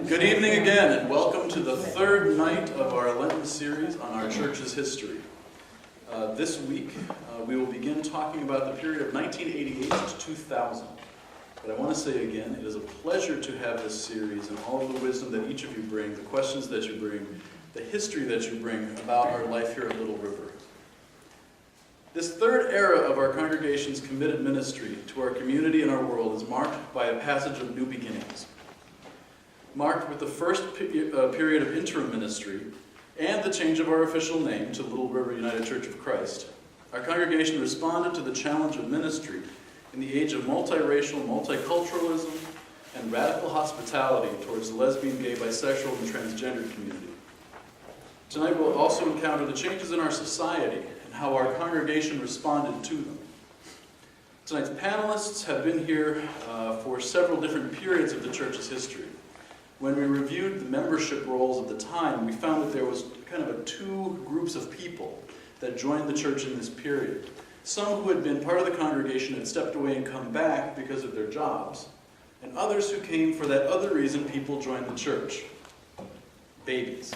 Good evening again, and welcome to the third night of our Lenten series on our church's history. This week, we will begin talking about the period of 1988 to 2000. But I want to say again, it is a pleasure to have this series and all of the wisdom that each of you bring, the questions that you bring, the history that you bring about our life here at Little River. This third era of our congregation's committed ministry to our community and our world is marked by a passage of new beginnings. Marked with the first period of interim ministry and the change of our official name to Little River United Church of Christ, our congregation responded to the challenge of ministry in the age of multiracial, multiculturalism, and radical hospitality towards the lesbian, gay, bisexual, and transgender community. Tonight we'll also encounter the changes in our society and how our congregation responded to them. Tonight's panelists have been here for several different periods of the church's history. When we reviewed the membership rolls at the time, we found that there was kind of two groups of people that joined the church in this period. Some who had been part of the congregation had stepped away and come back because of their jobs, and others who came for that other reason people joined the church: babies.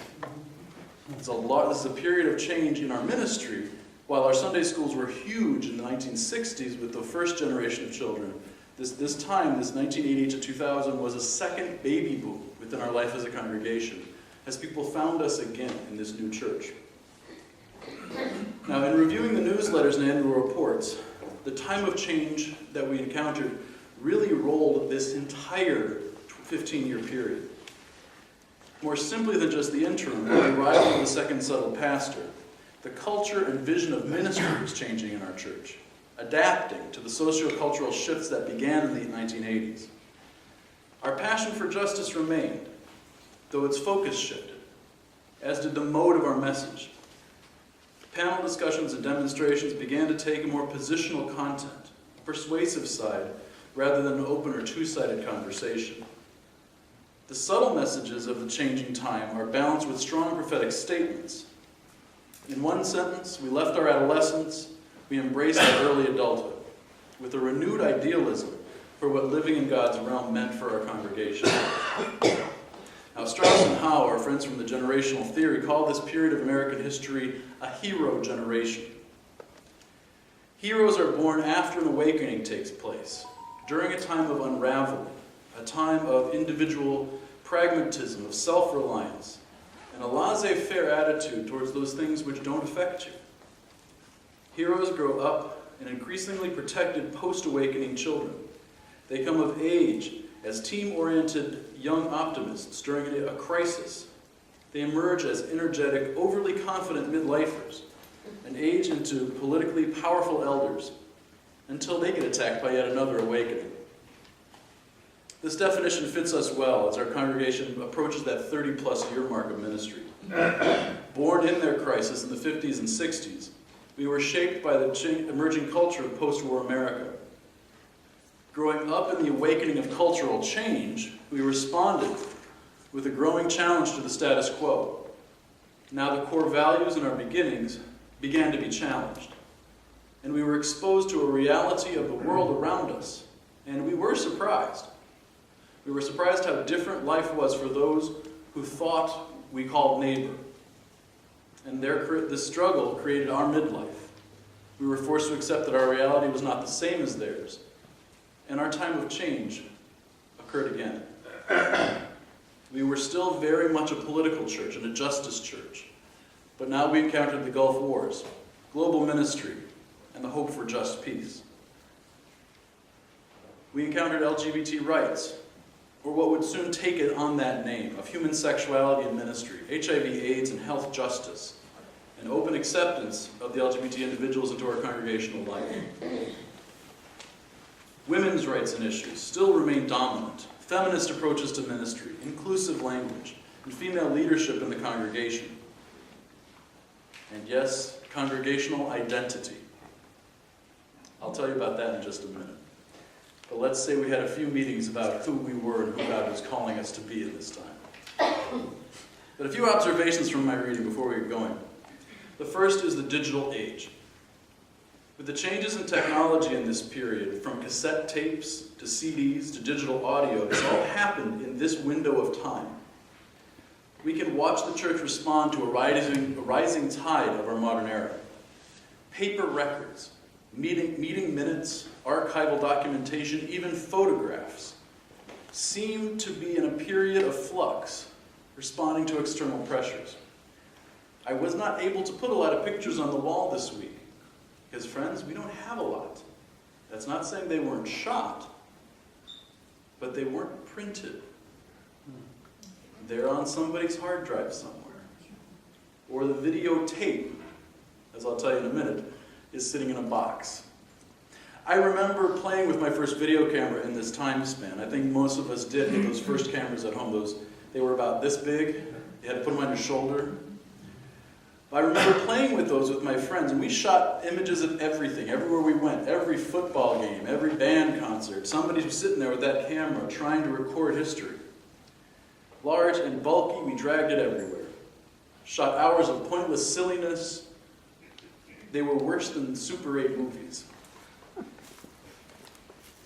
This is a period of change in our ministry. While our Sunday schools were huge in the 1960s with the first generation of children, this time, this 1980 to 2000, was a second baby boom within our life as a congregation, as people found us again in this new church. Now, in reviewing the newsletters and annual reports, the time of change that we encountered really rolled this entire 15-year period. More simply than just the interim, the arrival of the second settled pastor, the culture and vision of ministry was changing in our church, adapting to the socio-cultural shifts that began in the 1980s. Our passion for justice remained, though its focus shifted, as did the mode of our message. Panel discussions and demonstrations began to take a more positional content, a persuasive side, rather than an open or two-sided conversation. The subtle messages of the changing time are balanced with strong prophetic statements. In one sentence, we left our adolescence, we embraced our early adulthood, with a renewed idealism for what living in God's realm meant for our congregation. Now, Strauss and Howe, our friends from the generational theory, call this period of American history a hero generation. Heroes are born after an awakening takes place, during a time of unraveling, a time of individual pragmatism, of self-reliance, and a laissez-faire attitude towards those things which don't affect you. Heroes grow up in increasingly protected post-awakening children. They come of age as team-oriented young optimists during a crisis. They emerge as energetic, overly confident midlifers and age into politically powerful elders until they get attacked by yet another awakening. This definition fits us well as our congregation approaches that 30-plus year mark of ministry. Born in their crisis in the 50s and 60s, we were shaped by the emerging culture of post-war America. Growing up in the awakening of cultural change, we responded with a growing challenge to the status quo. Now the core values in our beginnings began to be challenged, and we were exposed to a reality of the world around us, and we were surprised. We were surprised how different life was for those who thought we called neighbor. And this struggle created our midlife. We were forced to accept that our reality was not the same as theirs. And our time of change occurred again. We were still very much a political church and a justice church. But now we encountered the Gulf Wars, global ministry, and the hope for just peace. We encountered LGBT rights, or what would soon take it on that name, of human sexuality and ministry, HIV/AIDS and health justice, and open acceptance of the LGBT individuals into our congregational life. Women's rights and issues still remain dominant. Feminist approaches to ministry, inclusive language, and female leadership in the congregation. And yes, congregational identity. I'll tell you about that in just a minute. But let's say we had a few meetings about who we were and who God was calling us to be at this time. But a few observations from my reading before we get going. The first is the digital age. With the changes in technology in this period, from cassette tapes to CDs to digital audio, this all happened in this window of time. We can watch the church respond to a rising tide of our modern era. Paper records, meeting minutes, archival documentation, even photographs seem to be in a period of flux, responding to external pressures. I was not able to put a lot of pictures on the wall this week, because friends, we don't have a lot. That's not saying they weren't shot, but they weren't printed. They're on somebody's hard drive somewhere. Or the videotape, as I'll tell you in a minute, is sitting in a box. I remember playing with my first video camera in this time span. I think most of us did with those first cameras at home. They were about this big. You had to put them on your shoulder. I remember playing with those with my friends, and we shot images of everything, everywhere we went, every football game, every band concert. Somebody was sitting there with that camera trying to record history. Large and bulky, we dragged it everywhere. Shot hours of pointless silliness. They were worse than Super 8 movies.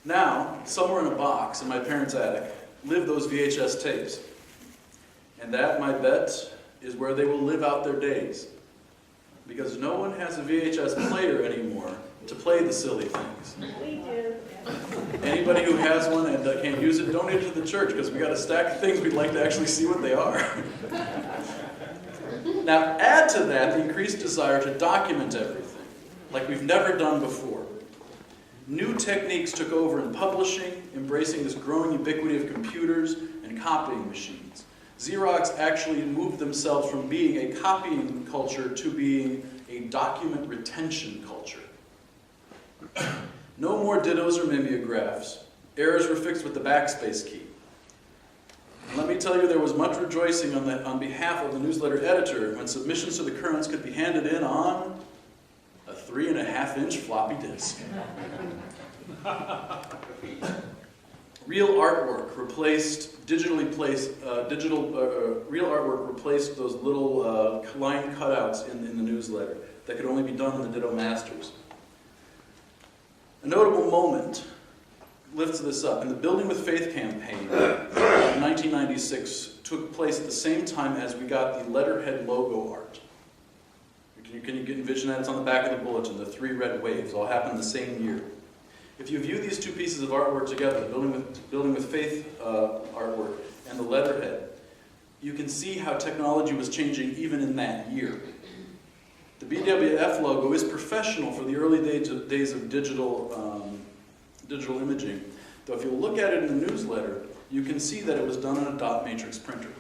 Now, somewhere in a box in my parents' attic, live those VHS tapes. And that, my bet, is where they will live out their days. Because no one has a VHS player anymore to play the silly things. We do. Anybody who has one and can't use it, donate it to the church, because we got a stack of things we'd like to actually see what they are. Now, add to that the increased desire to document everything, like we've never done before. New techniques took over in publishing, embracing this growing ubiquity of computers and copying machines. Xerox actually moved themselves from being a copying culture to being a document retention culture. No more dittos or mimeographs. Errors were fixed with the backspace key. And let me tell you, there was much rejoicing on behalf of the newsletter editor when submissions to the Currents could be handed in on a 3.5-inch floppy disk. Real artwork replaced those little line cutouts in the newsletter that could only be done in the Ditto Masters. A notable moment lifts this up. In the Building with Faith campaign in 1996 took place at the same time as we got the letterhead logo art. Can you envision that? It's on the back of the bulletin, the 3 red waves, all happened the same year. If you view these two pieces of artwork together, the Building with Faith artwork and the letterhead, you can see how technology was changing even in that year. The BWF logo is professional for the early days of digital imaging, though if you look at it in the newsletter, you can see that it was done on a dot matrix printer.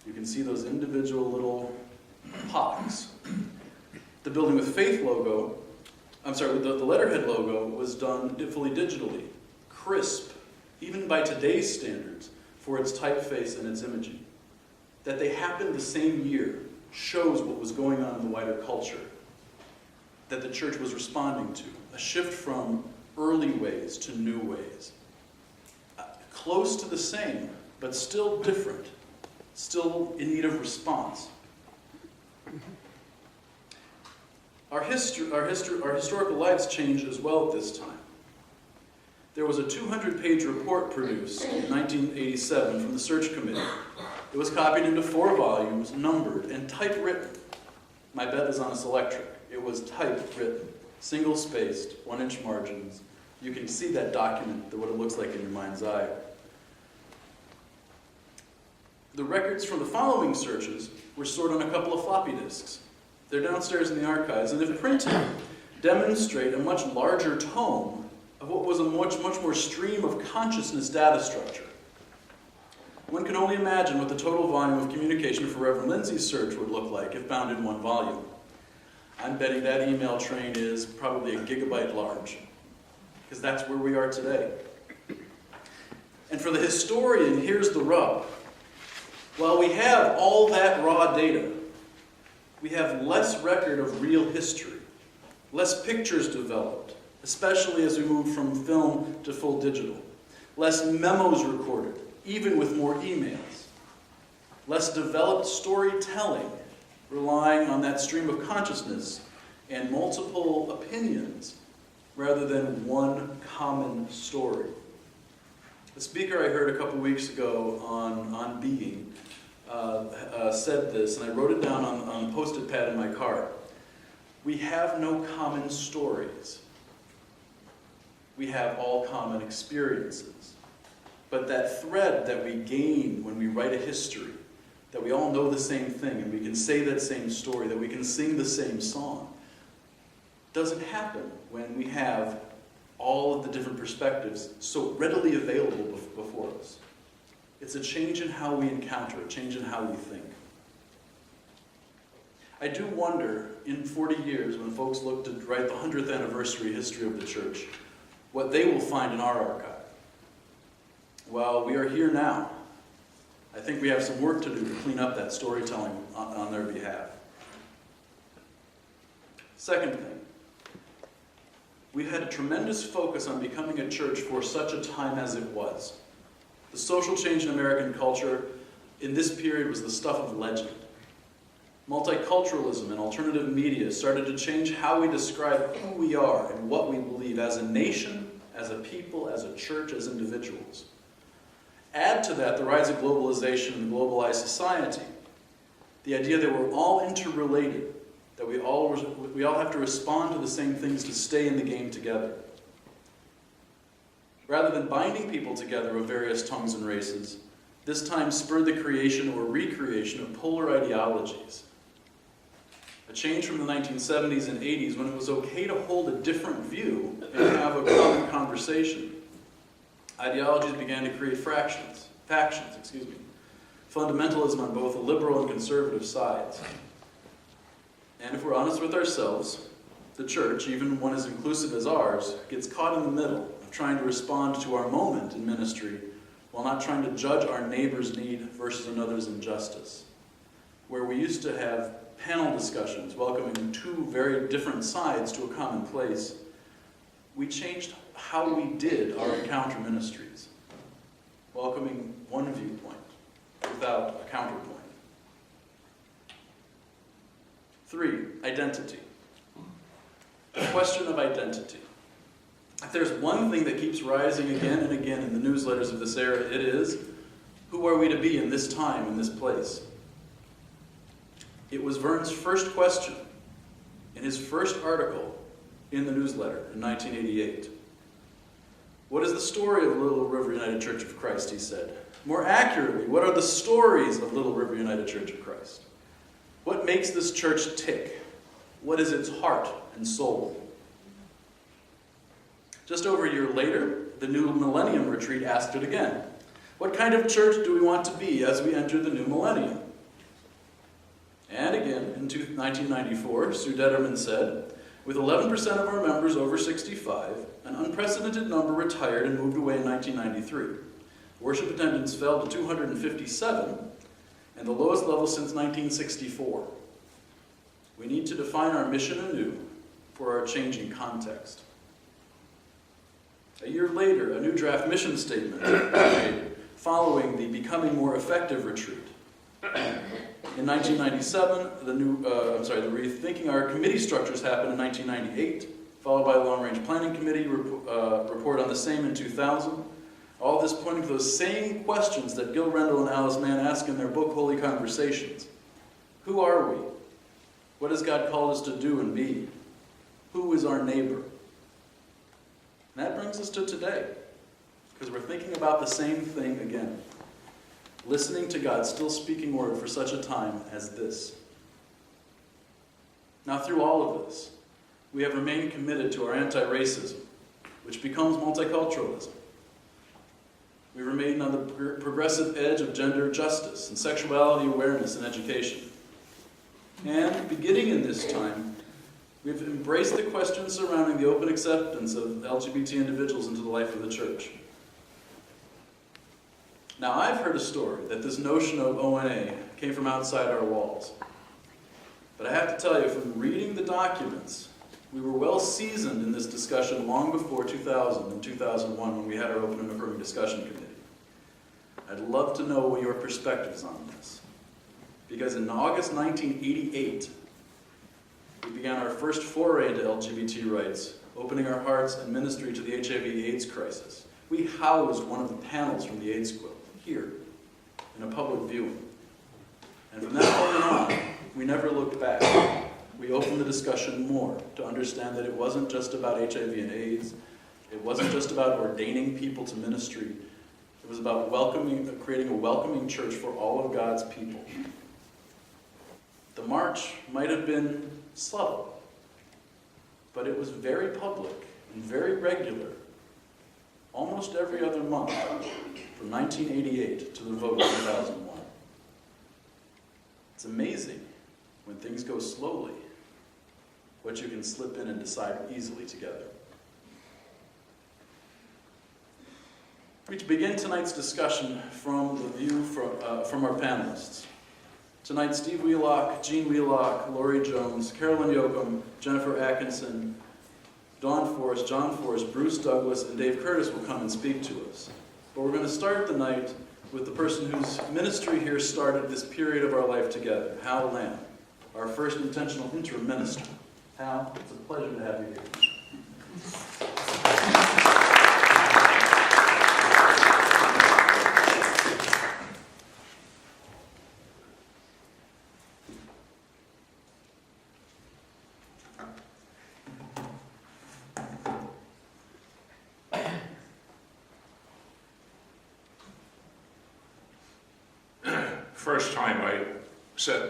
You can see those individual little pocks. The Building with Faith logo, the letterhead logo was done fully digitally, crisp, even by today's standards, for its typeface and its imaging. That they happened the same year shows what was going on in the wider culture that the church was responding to, a shift from early ways to new ways. Close to the same, but still different, still in need of response. Our historical lives changed as well at this time. There was a 200-page report produced in 1987 from the Search Committee. It was copied into 4 volumes, numbered, and typewritten. My bet is on a Selectric. It was typewritten, single-spaced, 1-inch margins. You can see that document, what it looks like in your mind's eye. The records from the following searches were stored on a couple of floppy disks. They're downstairs in the archives, and if printed, demonstrate a much larger tome of what was a much more stream of consciousness data structure. One can only imagine what the total volume of communication for Reverend Lindsay's search would look like if bound in 1 volume. I'm betting that email train is probably a gigabyte large, because that's where we are today. And for the historian, here's the rub. While we have all that raw data, we have less record of real history, less pictures developed, especially as we move from film to full digital, less memos recorded, even with more emails, less developed storytelling, relying on that stream of consciousness and multiple opinions rather than one common story. The speaker I heard a couple weeks ago on Being said this, and I wrote it down on a post-it pad in my car. We have no common stories. We have all common experiences. But that thread that we gain when we write a history, that we all know the same thing and we can say that same story, that we can sing the same song, doesn't happen when we have all of the different perspectives so readily available before us. It's a change in how we encounter, a change in how we think. I do wonder, in 40 years, when folks look to write the 100th anniversary history of the church, what they will find in our archive. Well, we are here now. I think we have some work to do to clean up that storytelling on their behalf. Second thing, we've had a tremendous focus on becoming a church for such a time as it was. The social change in American culture in this period was the stuff of legend. Multiculturalism and alternative media started to change how we describe who we are and what we believe as a nation, as a people, as a church, as individuals. Add to that the rise of globalization and globalized society. The idea that we're all interrelated, that we all have to respond to the same things to stay in the game together. Rather than binding people together of various tongues and races, this time spurred the creation or recreation of polar ideologies. A change from the 1970s and 80s when it was okay to hold a different view and have a common conversation. Ideologies began to create factions, fundamentalism on both the liberal and conservative sides. And if we're honest with ourselves, the church, even one as inclusive as ours, gets caught in the middle of trying to respond to our moment in ministry while not trying to judge our neighbor's need versus another's injustice. Where we used to have panel discussions welcoming two very different sides to a common place, we changed how we did our encounter ministries, welcoming one viewpoint without a counterpoint. 3, identity. The question of identity. If there's one thing that keeps rising again and again in the newsletters of this era, it is, who are we to be in this time, in this place? It was Vern's first question in his first article in the newsletter in 1988. What is the story of Little River United Church of Christ, he said. More accurately, what are the stories of Little River United Church of Christ? What makes this church tick? What is its heart and soul? Just over a year later, the New Millennium Retreat asked it again. What kind of church do we want to be as we enter the new millennium? And again, in 1994, Sue Detterman said, with 11% of our members over 65, an unprecedented number retired and moved away in 1993. Worship attendance fell to 257, and the lowest level since 1964. We need to define our mission anew for our changing context. A year later, a new draft mission statement was made following the Becoming More Effective retreat. In 1997, the Rethinking Our Committee Structures happened in 1998, followed by a long-range planning committee report on the same in 2000. All this pointing to those same questions that Gil Rendell and Alice Mann ask in their book, Holy Conversations. Who are we? What has God called us to do and be? Who is our neighbor? And that brings us to today, because we're thinking about the same thing again. Listening to God's still speaking word for such a time as this. Now, through all of this, we have remained committed to our anti-racism, which becomes multiculturalism. We remain on the progressive edge of gender justice and sexuality awareness in education. And beginning in this time, we've embraced the questions surrounding the open acceptance of LGBT individuals into the life of the church. Now, I've heard a story that this notion of ONA came from outside our walls. But I have to tell you, from reading the documents, we were well seasoned in this discussion long before 2000 and 2001 when we had our open and affirming discussion committee. I'd love to know what your perspectives on this. Because in August 1988, We began our first foray into LGBT rights, opening our hearts and ministry to the HIV/AIDS crisis. We housed one of the panels from the AIDS quilt here in a public viewing. And from that point on, we never looked back. We opened the discussion more to understand that it wasn't just about HIV and AIDS. It wasn't just about ordaining people to ministry. It was about creating a welcoming church for all of God's people. The march might have been subtle, but it was very public and very regular, almost every other month, from 1988 to the vote in 2001. It's amazing when things go slowly, what you can slip in and decide easily together. We begin tonight's discussion from the view from our panelists. Tonight, Steve Wheelock, Jean Wheelock, Laurie Jones, Carolyn Yoakum, Jennifer Atkinson, Dawn Forrest, John Forrest, Bruce Douglas, and Dave Curtis will come and speak to us. But we're going to start the night with the person whose ministry here started this period of our life together, Hal Lamb, our first intentional interim minister. Hal, it's a pleasure to have you here. First time I set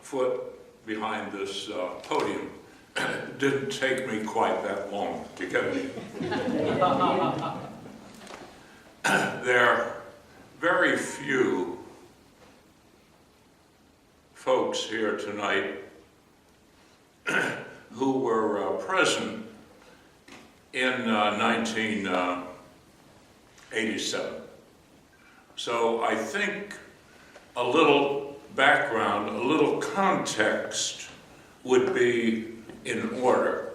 foot behind this podium, it didn't take me quite that long to get here. There are very few folks here tonight who were present in 1987. So I think a little background, a little context would be in order.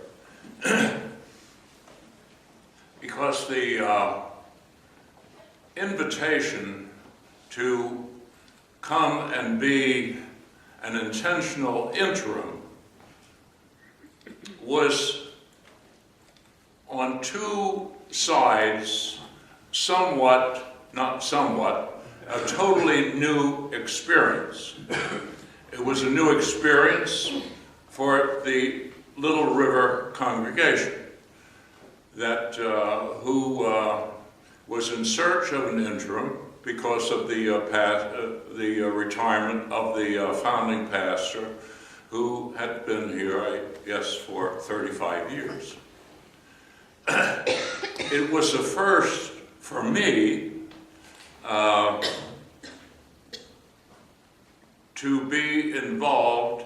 Because the invitation to come and be an intentional interim was on two sides, a totally new experience. It was a new experience for the Little River congregation who was in search of an interim because of the retirement of the founding pastor who had been here, I guess, for 35 years. It was a first for me to be involved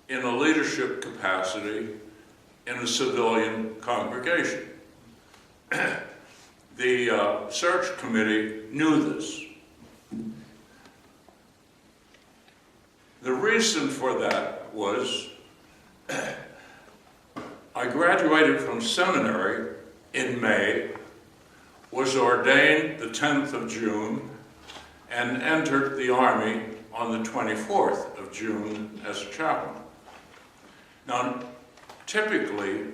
in a leadership capacity in a civilian congregation. The search committee knew this. The reason for that was I graduated from seminary in May, was ordained the 10th of June, and entered the Army on the 24th of June as a chaplain. Now, typically,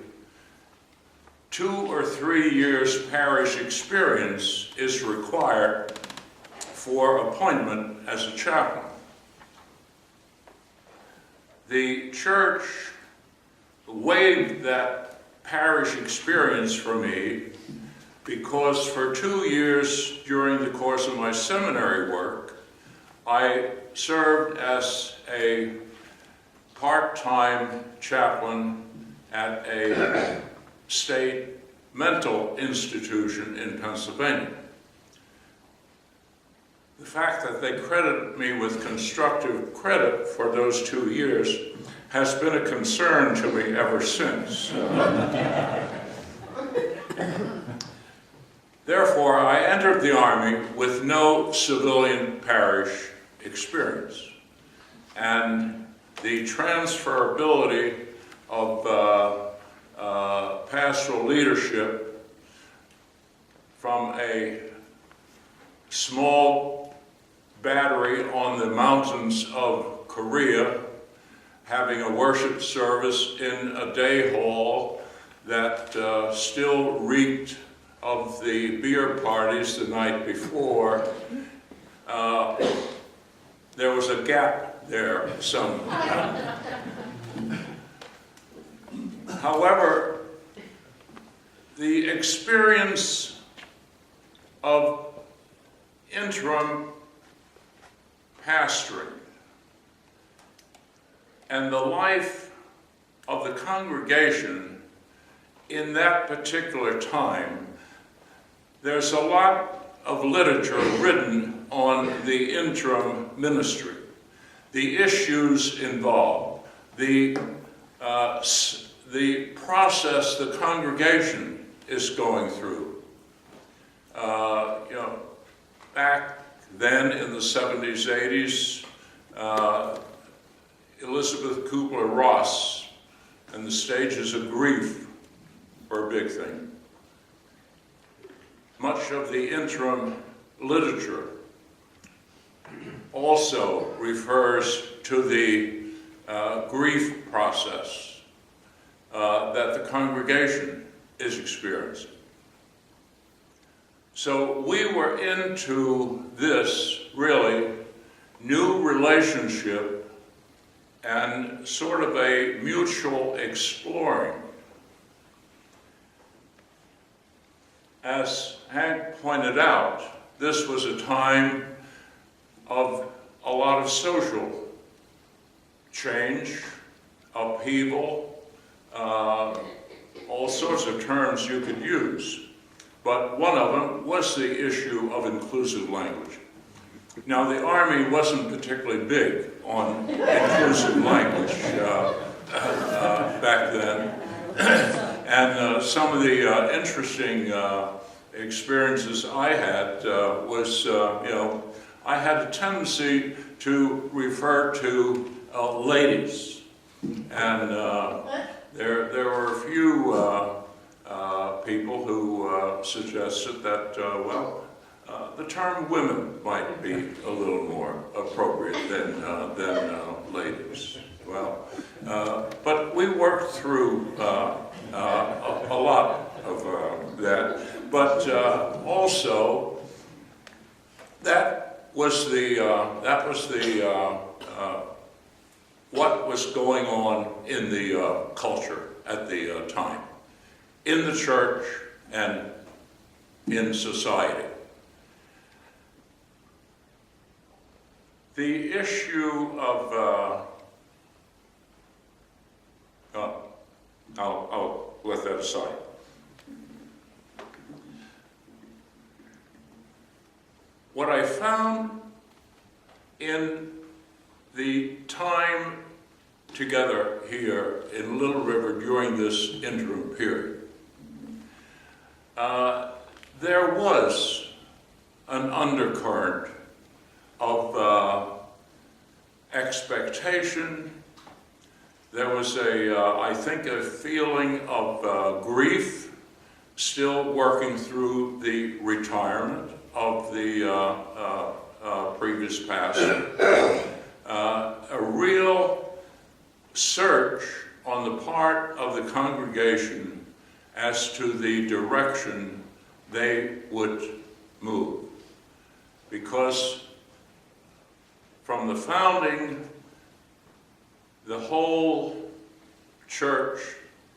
2 or 3 years parish experience is required for appointment as a chaplain. The church waived that parish experience for me because for 2 years during the course of my seminary work, I served as a part-time chaplain at a state mental institution in Pennsylvania. The fact that they credit me with constructive credit for those 2 years has been a concern to me ever since. Therefore, I entered the Army with no civilian parish experience. And the transferability of pastoral leadership from a small battery on the mountains of Korea having a worship service in a day hall that still reeked of the beer parties the night before. There was a gap there somehow. However, the experience of interim pastoring and the life of the congregation in that particular time, there's a lot of literature written on the interim ministry, the issues involved, the process the congregation is going through. Back then in the 70s, 80s, Elizabeth Kubler-Ross and the stages of grief were a big thing. Much of the interim literature also refers to the grief process that the congregation is experiencing. So we were into this really new relationship and sort of a mutual exploring. As Hank pointed out, this was a time of a lot of social change, upheaval, all sorts of terms you could use. But one of them was the issue of inclusive language. Now, the Army wasn't particularly big on inclusive language back then. And some of the interesting experiences I had was, I had a tendency to refer to ladies. And there were a few people who suggested that, the term women might be a little more appropriate than ladies. Well, but we worked through a lot of that. But also, that was what was going on in the culture at the time, in the church and in society. The issue of, I'll let that aside. What I found in the time together here in Little River during this interim period, there was an undercurrent of expectation. There was I think, a feeling of grief, still working through the retirement of the previous pastor. A real search on the part of the congregation as to the direction they would move. Because from the founding, the whole church,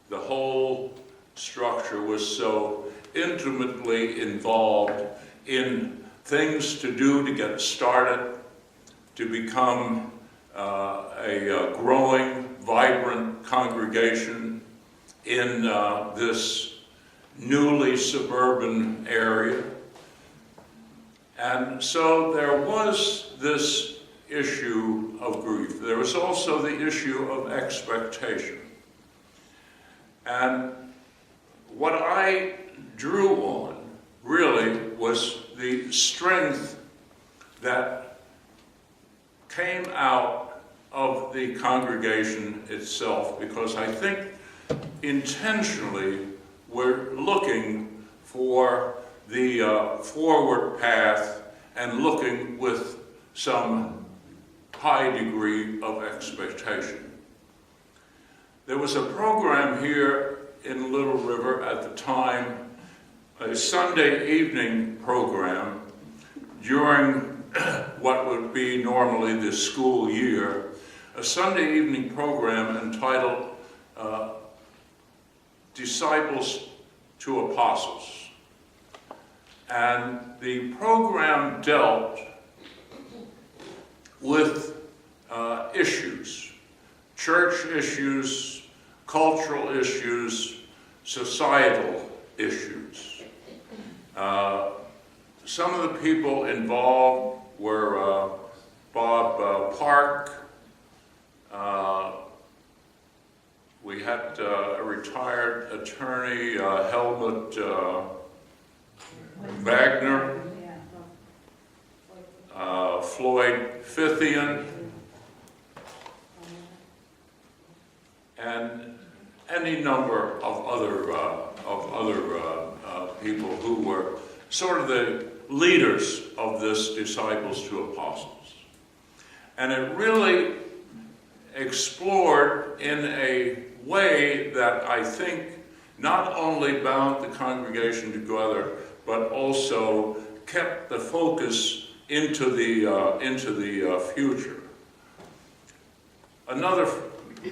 the whole structure was so intimately involved in things to do to get started, to become a growing, vibrant congregation in this newly suburban area. And so there was this issue of grief. There was also the issue of expectation. And what I drew on really was the strength that came out of the congregation itself, because I think intentionally we're looking for the forward path and looking with some high degree of expectation. There was a program here in Little River at the time, a Sunday evening program during what would be normally the school year, a Sunday evening program entitled Disciples to Apostles. And the program dealt with issues, church issues, cultural issues, societal issues. Some of the people involved were Bob Park. We had a retired attorney, Helmut Wagner, Floyd Fithian, and any number of other people who were sort of the leaders of this Disciples to Apostles. And it really explored in a way that I think not only bound the congregation together, but also kept the focus into the future. Another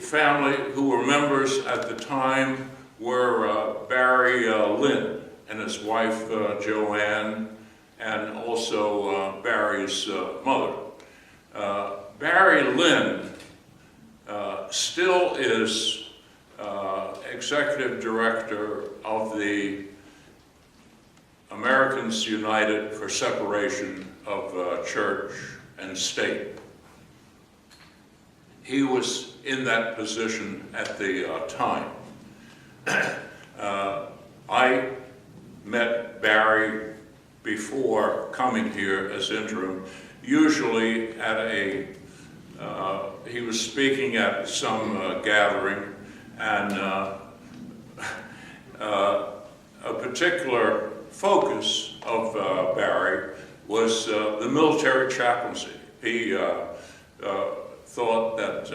family who were members at the time were Barry Lynn and his wife Joanne, and also Barry's mother. Barry Lynn still is executive director of the Americans United for Separation of Church and State. He was in that position at the time. I met Barry before coming here as interim, usually at he was speaking at some gathering, and a particular focus of Barry was the military chaplaincy. He thought that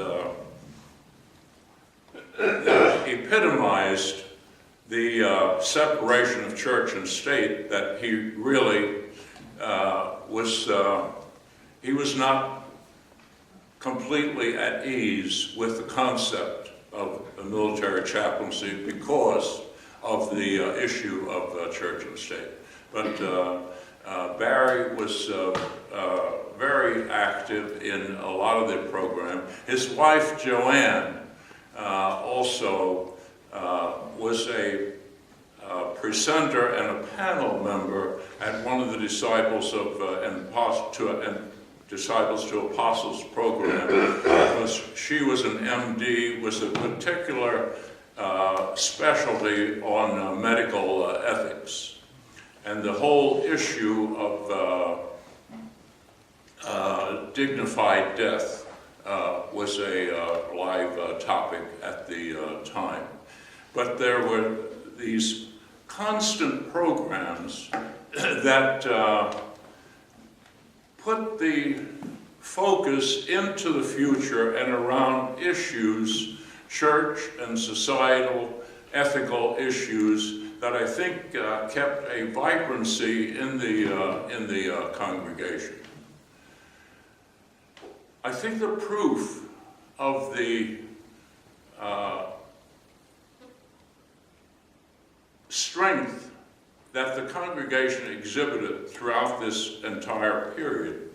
epitomized the separation of church and state, that he really he was not completely at ease with the concept of a military chaplaincy because of the issue of church and state. But Barry was very active in a lot of the program. His wife, Joanne, also was a presenter and a panel member at one of the Disciples to Apostles program. She was an MD with a particular specialty on medical ethics. And the whole issue of dignified death was a live topic at the time. But there were these constant programs that put the focus into the future and around issues, church and societal, ethical issues, that I think kept a vibrancy in the congregation. I think the proof of the strength that the congregation exhibited throughout this entire period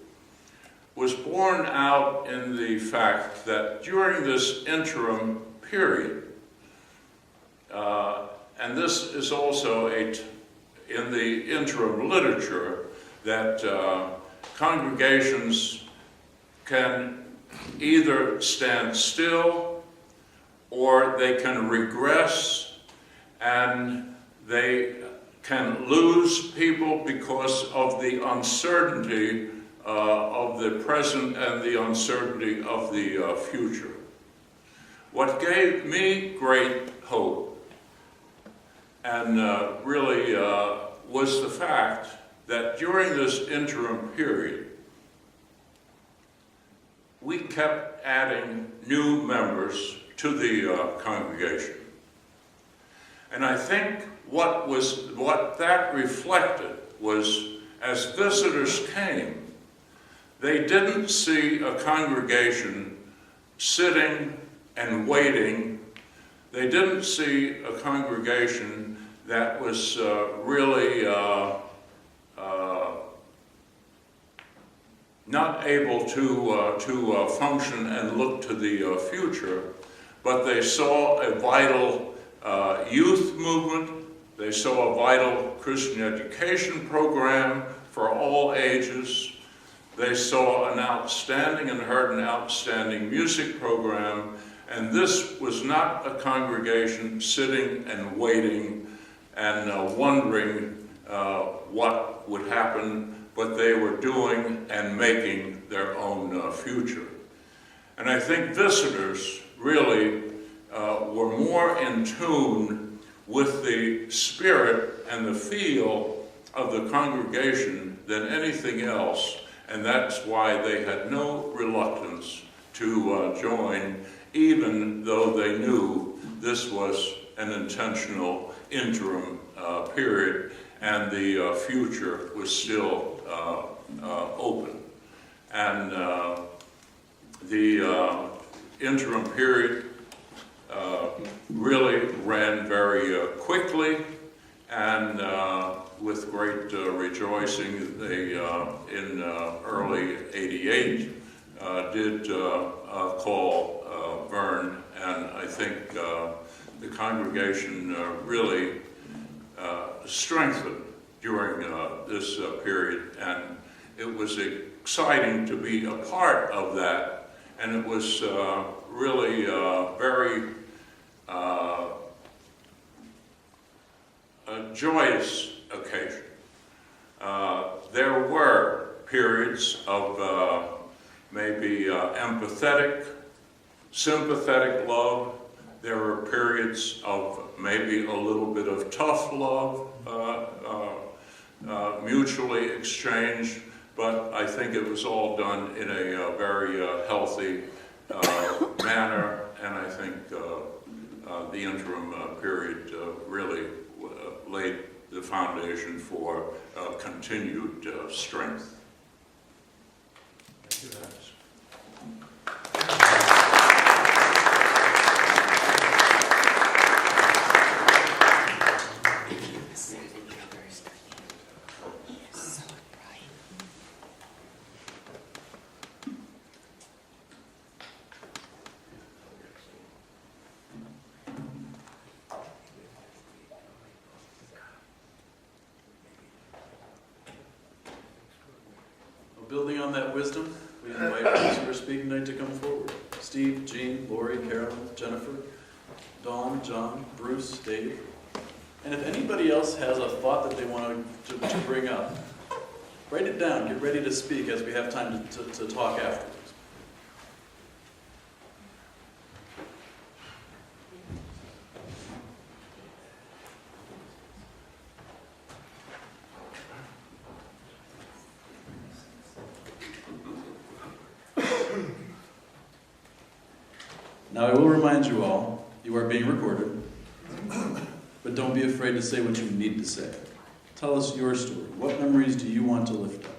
was borne out in the fact that during this interim period, and this is also in the interim literature, that congregations can either stand still or they can regress, and they can lose people because of the uncertainty of the present and the uncertainty of the future. What gave me great hope and really was the fact that during this interim period, we kept adding new members to the congregation. And I think what that reflected was, as visitors came, they didn't see a congregation sitting and waiting. They didn't see a congregation that was really not able to function and look to the future, but they saw a vital youth movement. They saw a vital Christian education program for all ages. They saw an outstanding and heard an outstanding music program, and this was not a congregation sitting and waiting and wondering what would happen, but they were doing and making their own future. And I think visitors really were more in tune with the spirit and the feel of the congregation than anything else, and that's why they had no reluctance to join, even though they knew this was an intentional interim period and the future was still open. And the interim period really ran very quickly, and with great rejoicing, they in early '88 did call Vern, and I think the congregation really strengthened during this period, and it was exciting to be a part of that, and it was really very a joyous occasion. There were periods of maybe empathetic, sympathetic love. There were periods of maybe a little bit of tough love, mutually exchanged, but I think it was all done in a very healthy manner, and I think the interim period really laid the foundation for continued strength. Thank you, guys. Building on that wisdom, we invite those who are speaking tonight to come forward. Steve, Jean, Lori, Carolyn, Jennifer, Dawn, John, Bruce, Dave. And if anybody else has a thought that they want to bring up, write it down. Get ready to speak as we have time to talk afterwards. Now I will remind you all, you are being recorded, but don't be afraid to say what you need to say. Tell us your story. What memories do you want to lift up?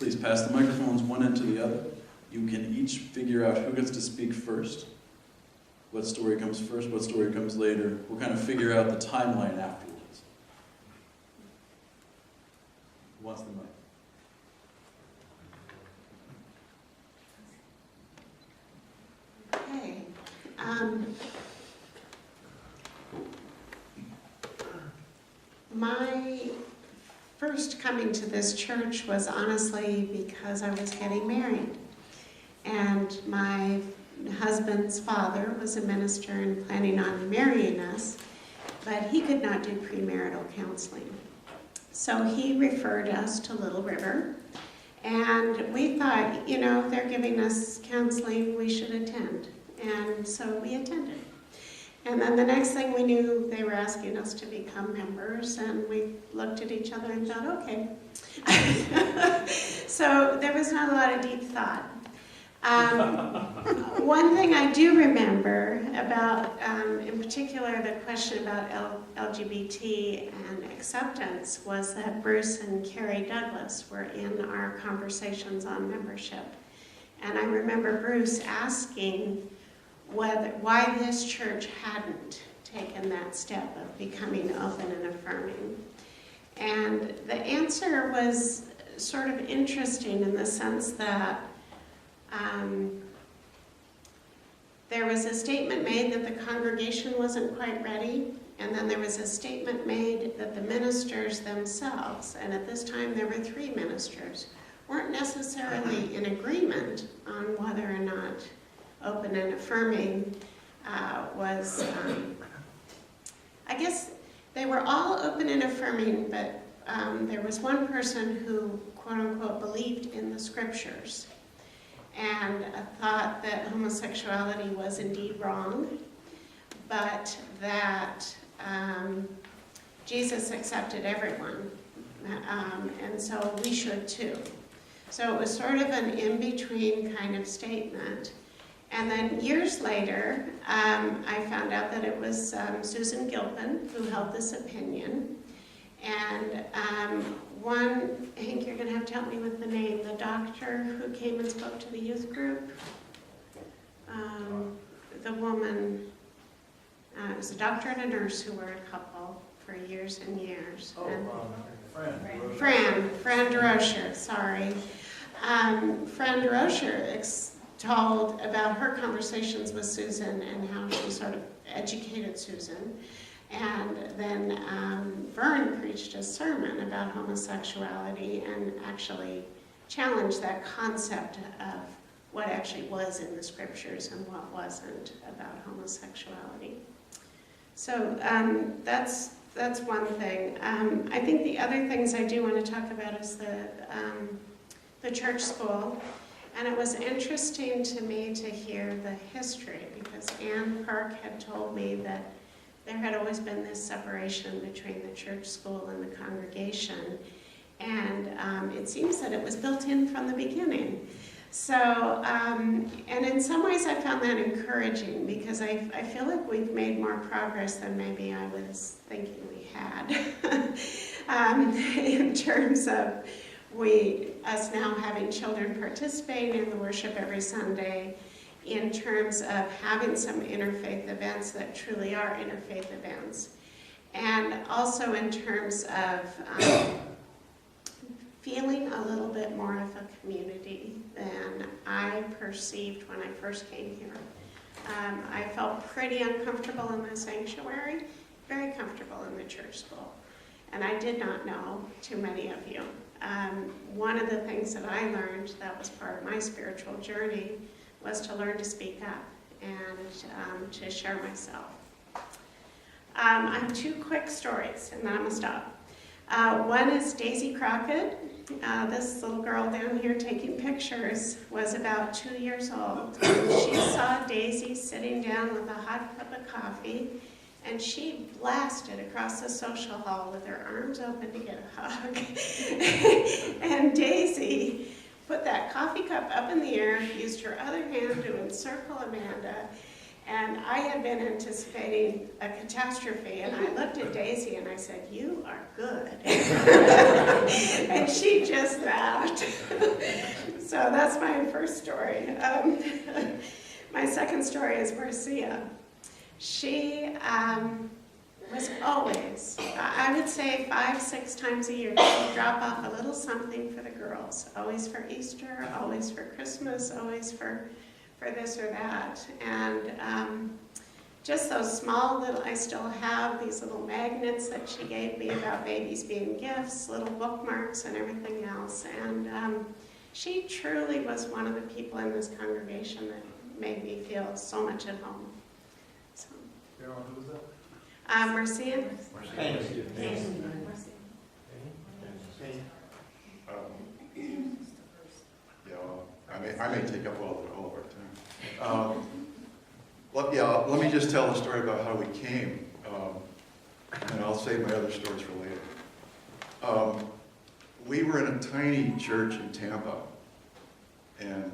Please pass the microphones one end to the other. You can each figure out who gets to speak first, what story comes first, what story comes later. We'll kind of figure out the timeline afterwards. Who wants the mic? Okay. My first coming to this church was honestly because I was getting married. And my husband's father was a minister and planning on marrying us, but he could not do premarital counseling. So he referred us to Little River. And we thought, you know, they're giving us counseling, we should attend. And so we attended. And then the next thing we knew, they were asking us to become members, and we looked at each other and thought, okay. So there was not a lot of deep thought. One thing I do remember about, in particular, the question about LGBT and acceptance was that Bruce and Carrie Douglas were in our conversations on membership. And I remember Bruce asking why this church hadn't taken that step of becoming open and affirming. And the answer was sort of interesting in the sense that there was a statement made that the congregation wasn't quite ready, and then there was a statement made that the ministers themselves, and at this time there were 3 ministers, weren't necessarily in agreement on whether or not open and affirming was, I guess they were all open and affirming, but there was one person who, quote unquote, believed in the scriptures and thought that homosexuality was indeed wrong, but that Jesus accepted everyone, and so we should too. So it was sort of an in-between kind of statement. And then years later, I found out that it was Susan Gilpin who held this opinion. And Hank, you're going to have to help me with the name, the doctor who came and spoke to the youth group. The woman, it was a doctor and a nurse who were a couple for years and years. Fran DeRocher, sorry. Fran DeRocher told about her conversations with Susan and how she sort of educated Susan. And then Vern preached a sermon about homosexuality and actually challenged that concept of what actually was in the scriptures and what wasn't about homosexuality. So that's one thing. I think the other things I do want to talk about is the church school. And it was interesting to me to hear the history, because Ann Park had told me that there had always been this separation between the church school and the congregation. And it seems that it was built in from the beginning. So, and in some ways I found that encouraging, because I feel like we've made more progress than maybe I was thinking we had in terms of us now having children participating in the worship every Sunday, in terms of having some interfaith events that truly are interfaith events, and also in terms of feeling a little bit more of a community than I perceived when I first came here. I felt pretty uncomfortable in the sanctuary, very comfortable in the church school, and I did not know too many of you. One of the things that I learned that was part of my spiritual journey was to learn to speak up and to share myself. I have 2 quick stories, and then I'm going to stop. One is Daisy Crockett. This little girl down here taking pictures was about 2 years old. She saw Daisy sitting down with a hot cup of coffee, and she blasted across the social hall with her arms open to get a hug. And Daisy put that coffee cup up in the air, used her other hand to encircle Amanda, and I had been anticipating a catastrophe, and I looked at Daisy and I said, "You are good." And she just laughed. So that's my first story. My second story is Marcia. She was always, I would say 5-6 times a year, she'd drop off a little something for the girls, always for Easter, always for Christmas, always for this or that. And just those small little, I still have these little magnets that she gave me about babies being gifts, little bookmarks and everything else. And she truly was one of the people in this congregation that made me feel so much at home. So. Who was that? Marcia. I may take up all of our time. Let me just tell the story about how we came, and I'll save my other stories for later. We were in a tiny church in Tampa, and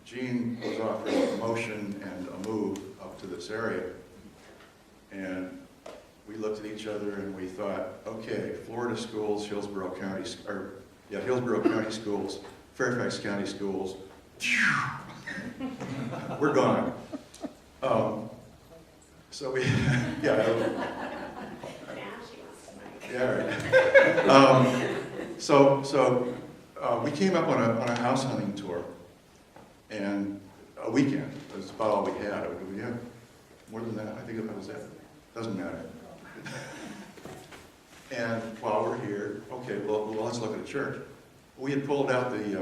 Gene was offered a promotion and a move up to this area. And we looked at each other and we thought, okay, Florida schools, Hillsborough County schools, Fairfax County schools, we're gone. So we, yeah, right. We came up on a house hunting tour, and a weekend. It was about all we had. Did we have more than that? I think that was it. Doesn't matter. And while we're here, okay, well, let's look at a church. We had pulled out the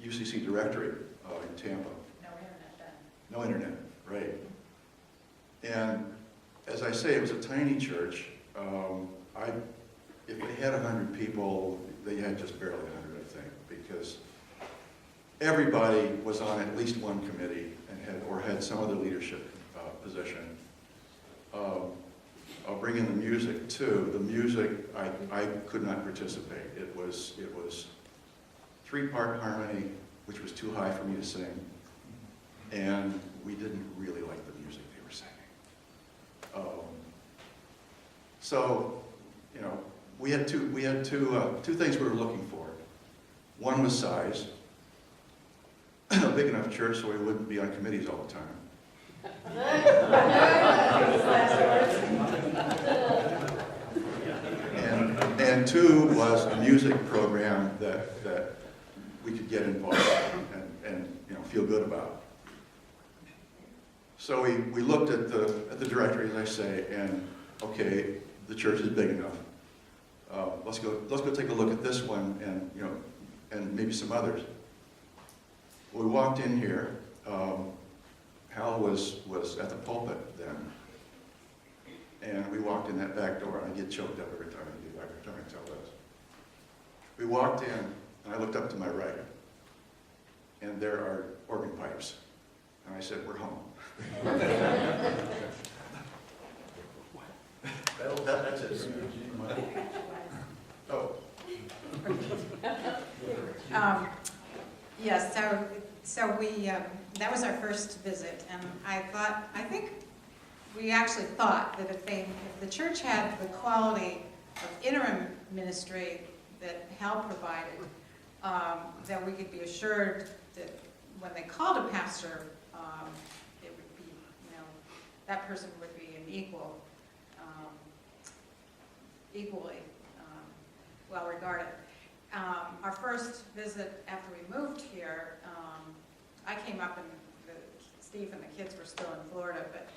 UCC directory in Tampa. No internet, right. And as I say, it was a tiny church. If they had 100 people, they had just barely 100, I think, because everybody was on at least one committee and had some other leadership position. I'll bring in the music too. The music, I could not participate. It was 3-part harmony, which was too high for me to sing, and we didn't really like the music they were singing. So, you know, we had two things we were looking for. One was size, a big enough church so we wouldn't be on committees all the time. And two was a music program that we could get involved in and you know, feel good about. So we looked at the directory, as I say, and okay, the church is big enough. Let's go take a look at this one, and you know, and maybe some others. We walked in here. Hal was at the pulpit then, and we walked in that back door, and I get choked up every time I tell this. We walked in, and I looked up to my right, and there are organ pipes, and I said, "We're home." That's it. Oh. Yes, so we, that was our first visit, and I think we actually thought that if the church had the quality of interim ministry that Hal provided, that we could be assured that when they called a pastor, it would be, you know, that person would be an equally well regarded. Our first visit after we moved here, I came up and Steve and the kids were still in Florida, but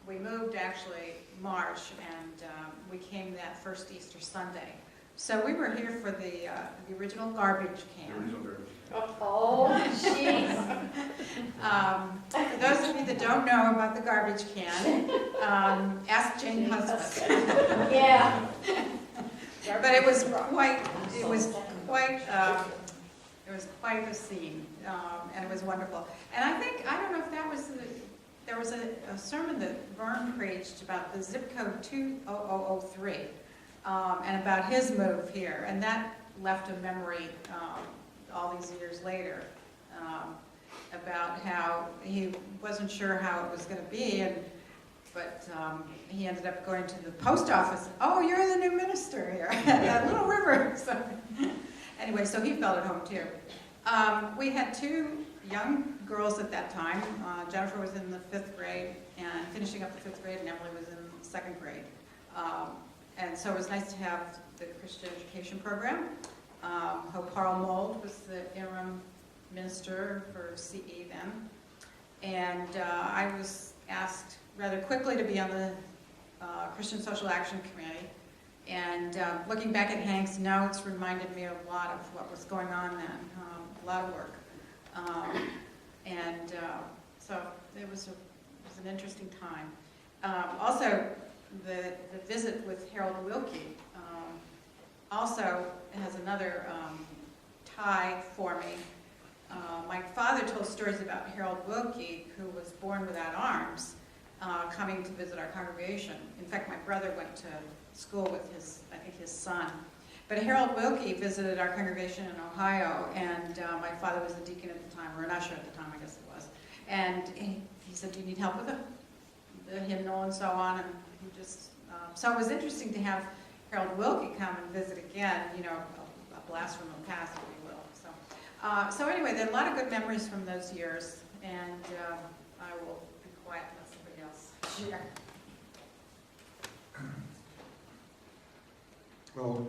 we moved actually March, and we came that first Easter Sunday. So we were here for the original garbage can. Oh, jeez. For those of you that don't know about the garbage can, ask Jane Husband. Yeah. But it was quite a scene, and it was wonderful. And I don't know if that was there was a sermon that Vern preached about the zip code 20003, and about his move here, and that left a memory all these years later about how he wasn't sure how it was going to be, but he ended up going to the post office. Oh, you're the new minister here at Little River. So, anyway, so he felt at home too. We had two young girls at that time. Jennifer was in the 5th grade and finishing up the 5th grade, and Emily was in 2nd grade. And so it was nice to have the Christian education program. Hope Harl Mold was the interim minister for CE then. And I was asked rather quickly to be on the Christian Social Action Committee. And looking back at Hank's notes reminded me a lot of what was going on then, a lot of work. So it was an interesting time. Also, the visit with Harold Wilkie also has another tie for me. My father told stories about Harold Wilkie, who was born without arms, coming to visit our congregation. In fact, my brother went to school with his son. But Harold Wilkie visited our congregation in Ohio, and my father was a deacon at the time, or an usher at the time, I guess it was. And he said, "Do you need help with the hymnal and so on?" And he just, so it was interesting to have Harold Wilkie come and visit again, you know, a blast from the past, if you will. So anyway, there are a lot of good memories from those years, and I will be quiet and let somebody else share. Well,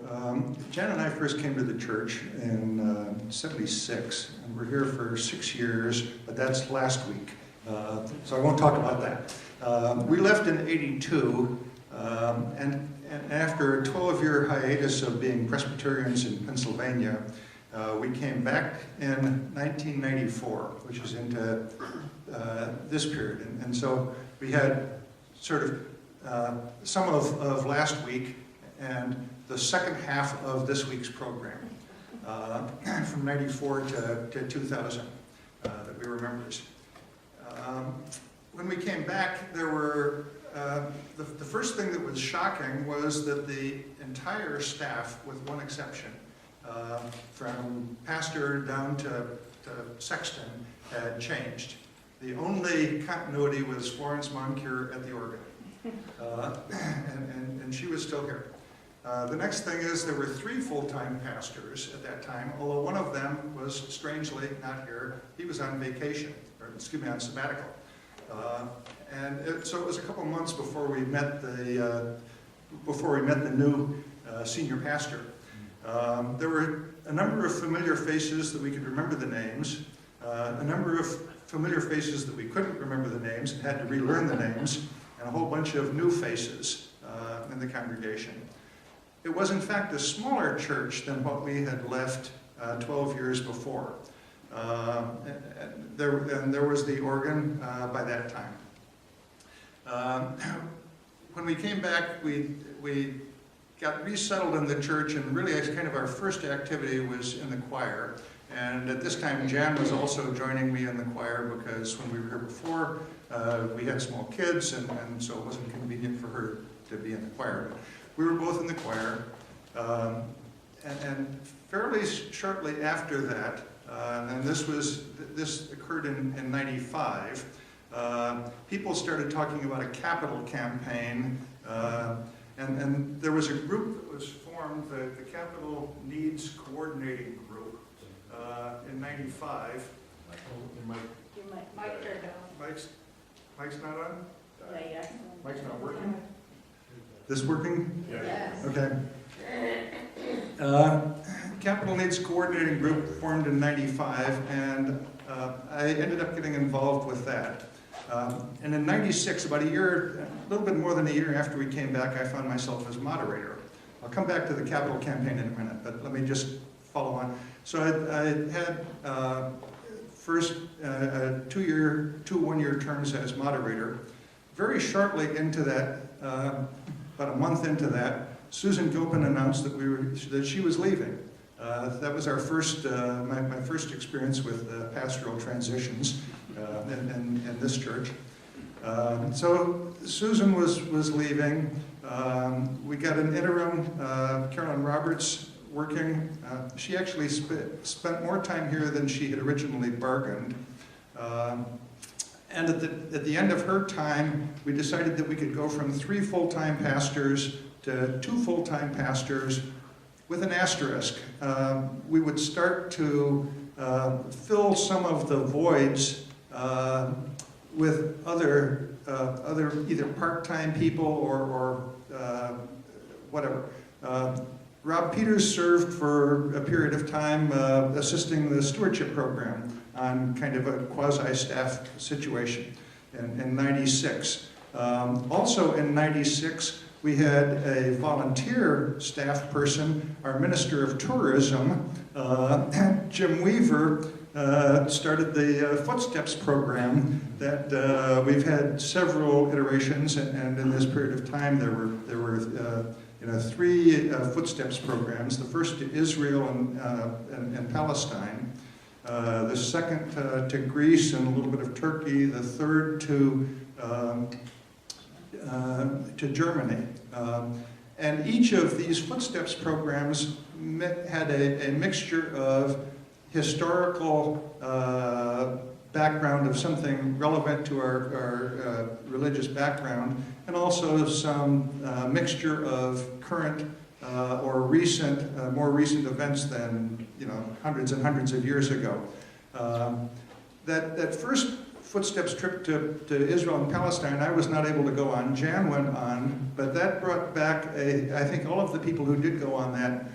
Jan and I first came to the church in '76, and we're here for 6 years, but that's last week, so I won't talk about that. We left in '82, and after a 12-year hiatus of being Presbyterians in Pennsylvania, we came back in 1994, which is into this period, and so we had sort of some of last week and the second half of this week's program, from '94 to 2000, that we were members. When we came back, there were, the first thing that was shocking was that the entire staff, with one exception, from pastor down to sexton, had changed. The only continuity was Florence Moncure at the organ, and she was still here. The next thing is there were 3 full-time pastors at that time, although one of them was strangely not here. He was on vacation, or excuse me, on sabbatical. So it was a couple months before we met the new senior pastor. There were a number of familiar faces that we could remember the names, a number of familiar faces that we couldn't remember the names and had to relearn the names, and a whole bunch of new faces in the congregation. It was in fact a smaller church than what we had left 12 years before. There was the organ by that time. When we came back, we got resettled in the church, and really kind of our first activity was in the choir. And at this time, Jan was also joining me in the choir, because when we were here before, we had small kids, and so it wasn't convenient for her to be in the choir. We were both in the choir, and fairly shortly after that, and this occurred in '95, people started talking about a capital campaign, and there was a group that was formed, the Capital Needs Coordinating Group, in '95. Mike turned on. Mike's not on? Yeah. Mike's not working? This working? Yes. Okay. Capital Needs Coordinating Group formed in '95, and I ended up getting involved with that. And in '96, about a little bit more than a year after we came back, I found myself as moderator. I'll come back to the capital campaign in a minute, but let me just follow on. So I had first 2 one-year terms as moderator. Very shortly into that, about a month into that, Susan Gilpin announced that she was leaving. That was our first, my first experience with pastoral transitions in this church. So Susan was leaving. We got an interim, Carolyn Roberts, working. She actually spent more time here than she had originally bargained. And at the end of her time, we decided that we could go from 3 full-time pastors to 2 full-time pastors with an asterisk. We would start to fill some of the voids with other either part-time people or whatever. Rob Peters served for a period of time assisting the stewardship program on kind of a quasi-staff situation in '96. Also in '96, we had a volunteer staff person, our Minister of Tourism, Jim Weaver, started the Footsteps program that we've had several iterations, and in this period of time there were 3 Footsteps programs. The first to Israel and Palestine, the second to Greece and a little bit of Turkey, the third to Germany. And each of these Footsteps programs had a mixture of historical background of something relevant to our religious background, and also some mixture of current or recent, more recent events than hundreds and hundreds of years ago. That first Footsteps trip to Israel and Palestine, I was not able to go on. Jan went on, but that brought back I think all of the people who did go on that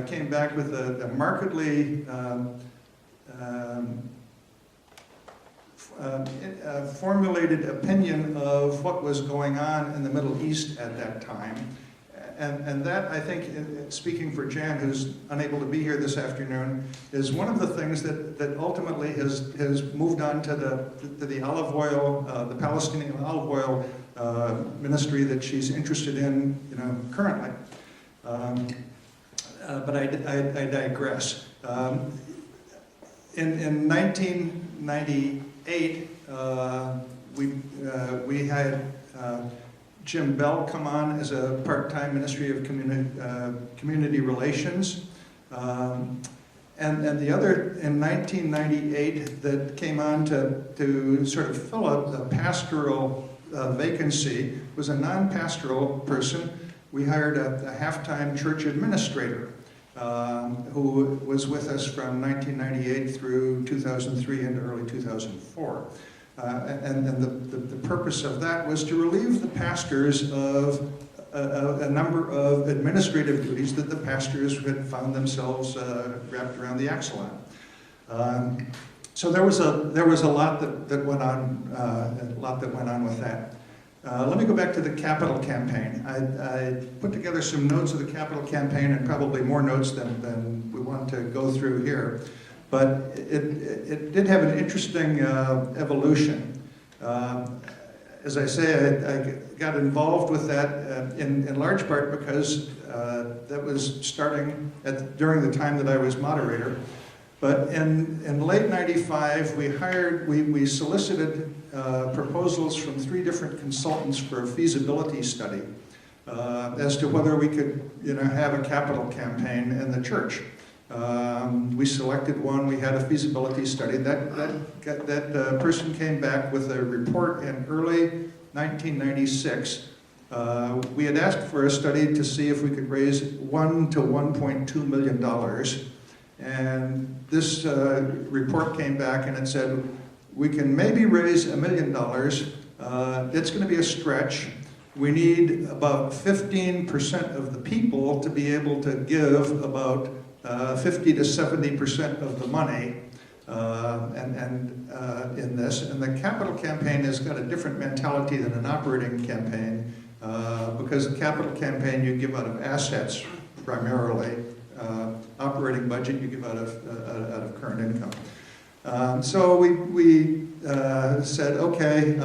came back with a markedly formulated opinion of what was going on in the Middle East at that time. And that, I think, speaking for Jan, who's unable to be here this afternoon, is one of the things that ultimately has moved on to the olive oil, the Palestinian olive oil ministry that she's interested in, currently. But I digress. In 1998, we had Jim Bell come on as a part-time Ministry of Community Relations. And the other, in 1998, that came on to sort of fill a pastoral vacancy was a non-pastoral person. We hired a half-time church administrator who was with us from 1998 through 2003 and early 2004. And the purpose of that was to relieve the pastors of a number of administrative duties that the pastors had found themselves wrapped around the axle on. So there was a lot that went on, with that. Let me go back to the capital campaign. I put together some notes of the capital campaign, and probably more notes than we want to go through here. But it did have an interesting evolution. As I say, I got involved with that in large part because that was starting during the time that I was moderator. But in late '95, we solicited proposals from 3 different consultants for a feasibility study as to whether we could, have a capital campaign in the church. We selected one. We had a feasibility study. That person came back with a report in early 1996. We had asked for a study to see if we could raise $1 to $1.2 million. And this report came back and it said, we can maybe raise $1 million. It's going to be a stretch. We need about 15% of the people to be able to give about 50 to 70% of the money in this. And the capital campaign has got a different mentality than an operating campaign because the capital campaign you give out of assets primarily. Operating budget you give out of current income. So we said, okay,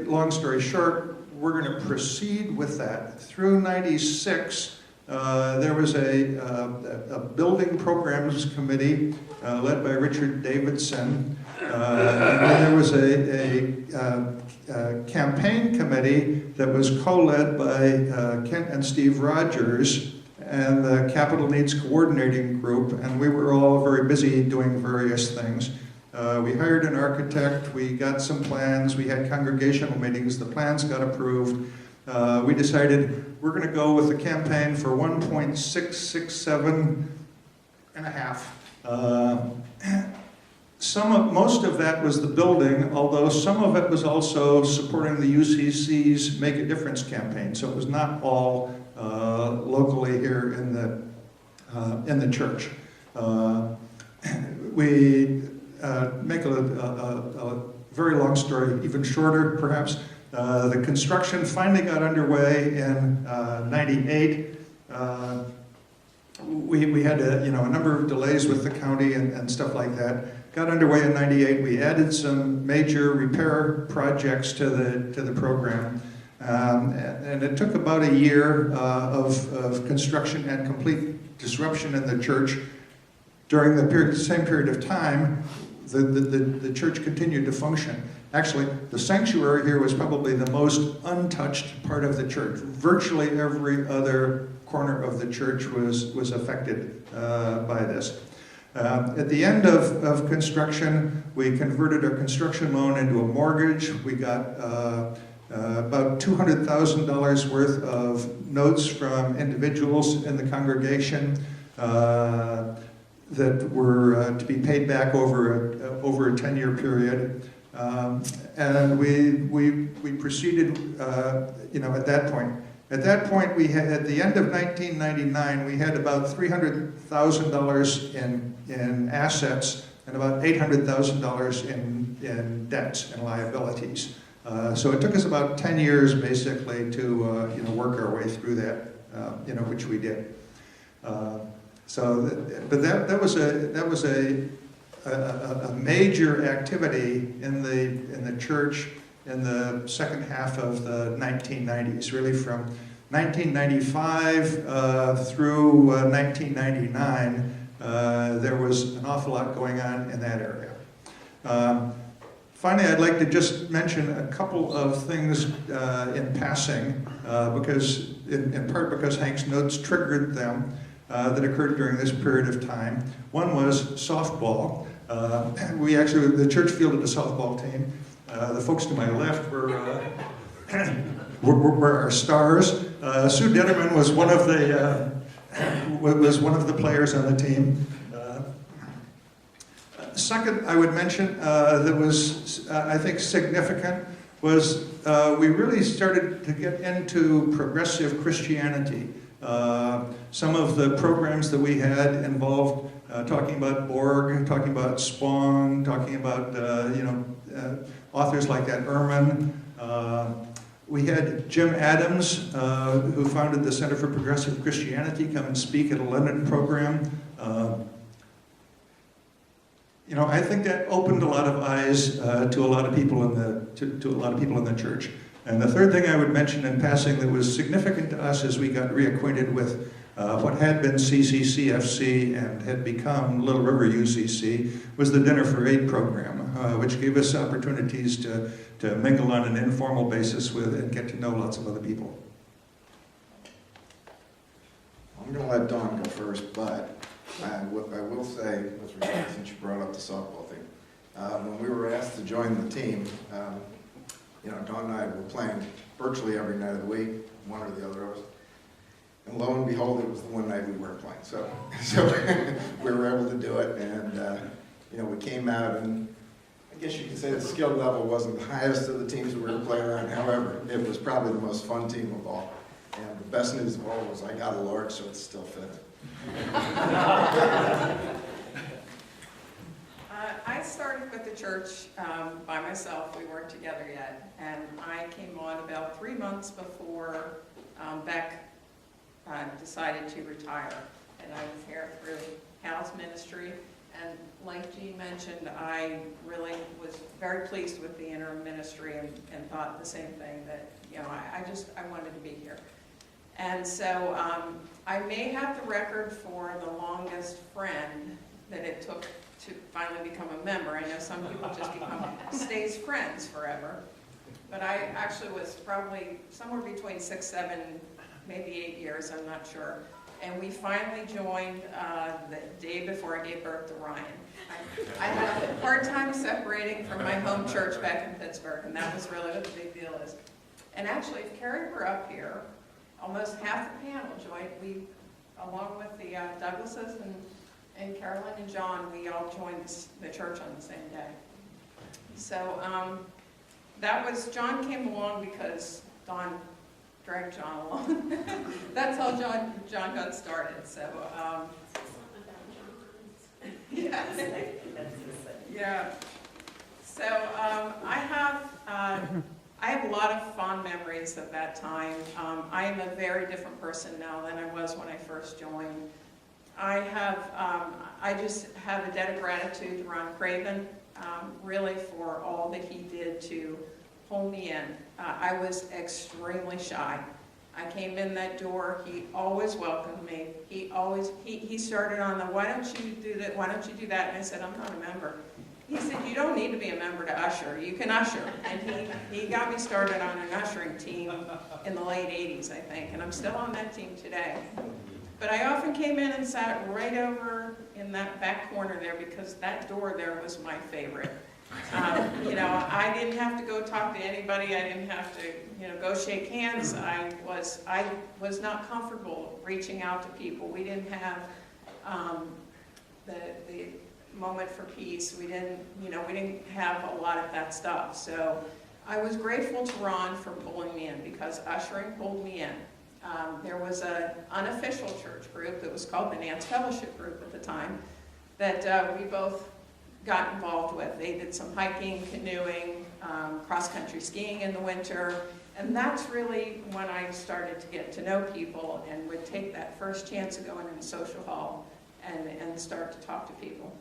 long story short, we're going to proceed with that. Through '96, there was a building programs committee led by Richard Davidson. And then there was a campaign committee that was co-led by Kent and Steve Rogers and the Capital Needs Coordinating Group, and we were all very busy doing various things. We hired an architect, we got some plans, we had congregational meetings, the plans got approved. We decided we're going to go with the campaign for 1.667 and a half. Most of that was the building, although some of it was also supporting the UCC's Make a Difference campaign. So it was not all locally here in the church. We make a very long story even shorter, perhaps. The construction finally got underway in '98. We had a number of delays with the county and stuff like that. Got underway in '98. We added some major repair projects to the program, and it took about a year of construction and complete disruption in the church. During the same period of time, the church continued to function. Actually, the sanctuary here was probably the most untouched part of the church. Virtually every other corner of the church was affected by this. At the end of construction, we converted our construction loan into a mortgage. We got about $200,000 worth of notes from individuals in the congregation that were to be paid back over a 10-year period. And we proceeded, at that point. At that point, we had, at the end of 1999, we had about $300,000 in assets and about $800,000 in debts and liabilities. So it took us about 10 years, basically, to work our way through that, which we did. But that was a major activity in the church in the second half of the 1990s, really from 1995 through 1999. There was an awful lot going on in that area. Finally, I'd like to just mention a couple of things in passing, because in part because Hank's notes triggered them, that occurred during this period of time. One was softball. The church fielded a softball team. The folks to my left were our stars. Sue Detterman was one of the players on the team. Second, I would mention that was I think significant was we really started to get into progressive Christianity. Some of the programs that we had involved talking about Borg, talking about Spong, talking about authors like that, Ehrman. We had Jim Adams, who founded the Center for Progressive Christianity, come and speak at a Lenten program. I think that opened a lot of eyes to a lot of people in the church. And the third thing I would mention in passing that was significant to us as we got reacquainted with what had been CCCFC and had become Little River UCC was the Dinner for Aid program, which gave us opportunities to mingle on an informal basis with and get to know lots of other people. I'm going to let Dawn go first, but I will say, since you brought up the softball thing, when we were asked to join the team, Dawn and I were playing virtually every night of the week, one or the other of us. And lo and behold, it was the one night we weren't playing. So we were able to do it, and we came out, and I guess you could say the skill level wasn't the highest of the teams that we were playing on. However, it was probably the most fun team of all. And the best news of all was I got a large, so it's still fitting. I started with the church by myself. We weren't together yet. And I came on about 3 months before Beck decided to retire. And I was here through Hal's ministry. And like Jean mentioned, I really was very pleased with the interim ministry and thought the same thing, that I wanted to be here. And so I may have the record for the longest friend that it took to finally become a member. I know some people just stays friends forever. But I actually was probably somewhere between 6, 7, maybe 8 years, I'm not sure. And we finally joined the day before I gave birth to Ryan. I had a hard time separating from my home church back in Pittsburgh, and that was really what the big deal is. And actually, if Carrie were up here, almost half the panel joined. We, along with the Douglases and Carolyn and John, we all joined the church on the same day. So John came along because Don dragged John along. That's how John got started. So yeah. Yeah. So I have a lot of fond memories of that time. I am a very different person now than I was when I first joined. I just have a debt of gratitude to Ron Craven, really for all that he did to pull me in. I was extremely shy. I came in that door, he always welcomed me. He started on the, why don't you do that, why don't you do that? And I said, I'm not a member. he said, you don't need to be a member to usher, you can usher. And he got me started on an ushering team in the late 80s, I think, and I'm still on that team today. But I often came in and sat right over in that back corner there because that door there was my favorite. You know, I didn't have to go talk to anybody. I didn't have to, you know, go shake hands. I was not comfortable reaching out to people. We didn't have the moment for peace. We didn't have a lot of that stuff. So I was grateful to Ron for pulling me in because ushering pulled me in. There was an unofficial church group that was called the Nance Fellowship Group at the time that we both got involved with. They did some hiking, canoeing, cross-country skiing in the winter, and that's really when I started to get to know people and would take that first chance of going in the social hall and start to talk to people.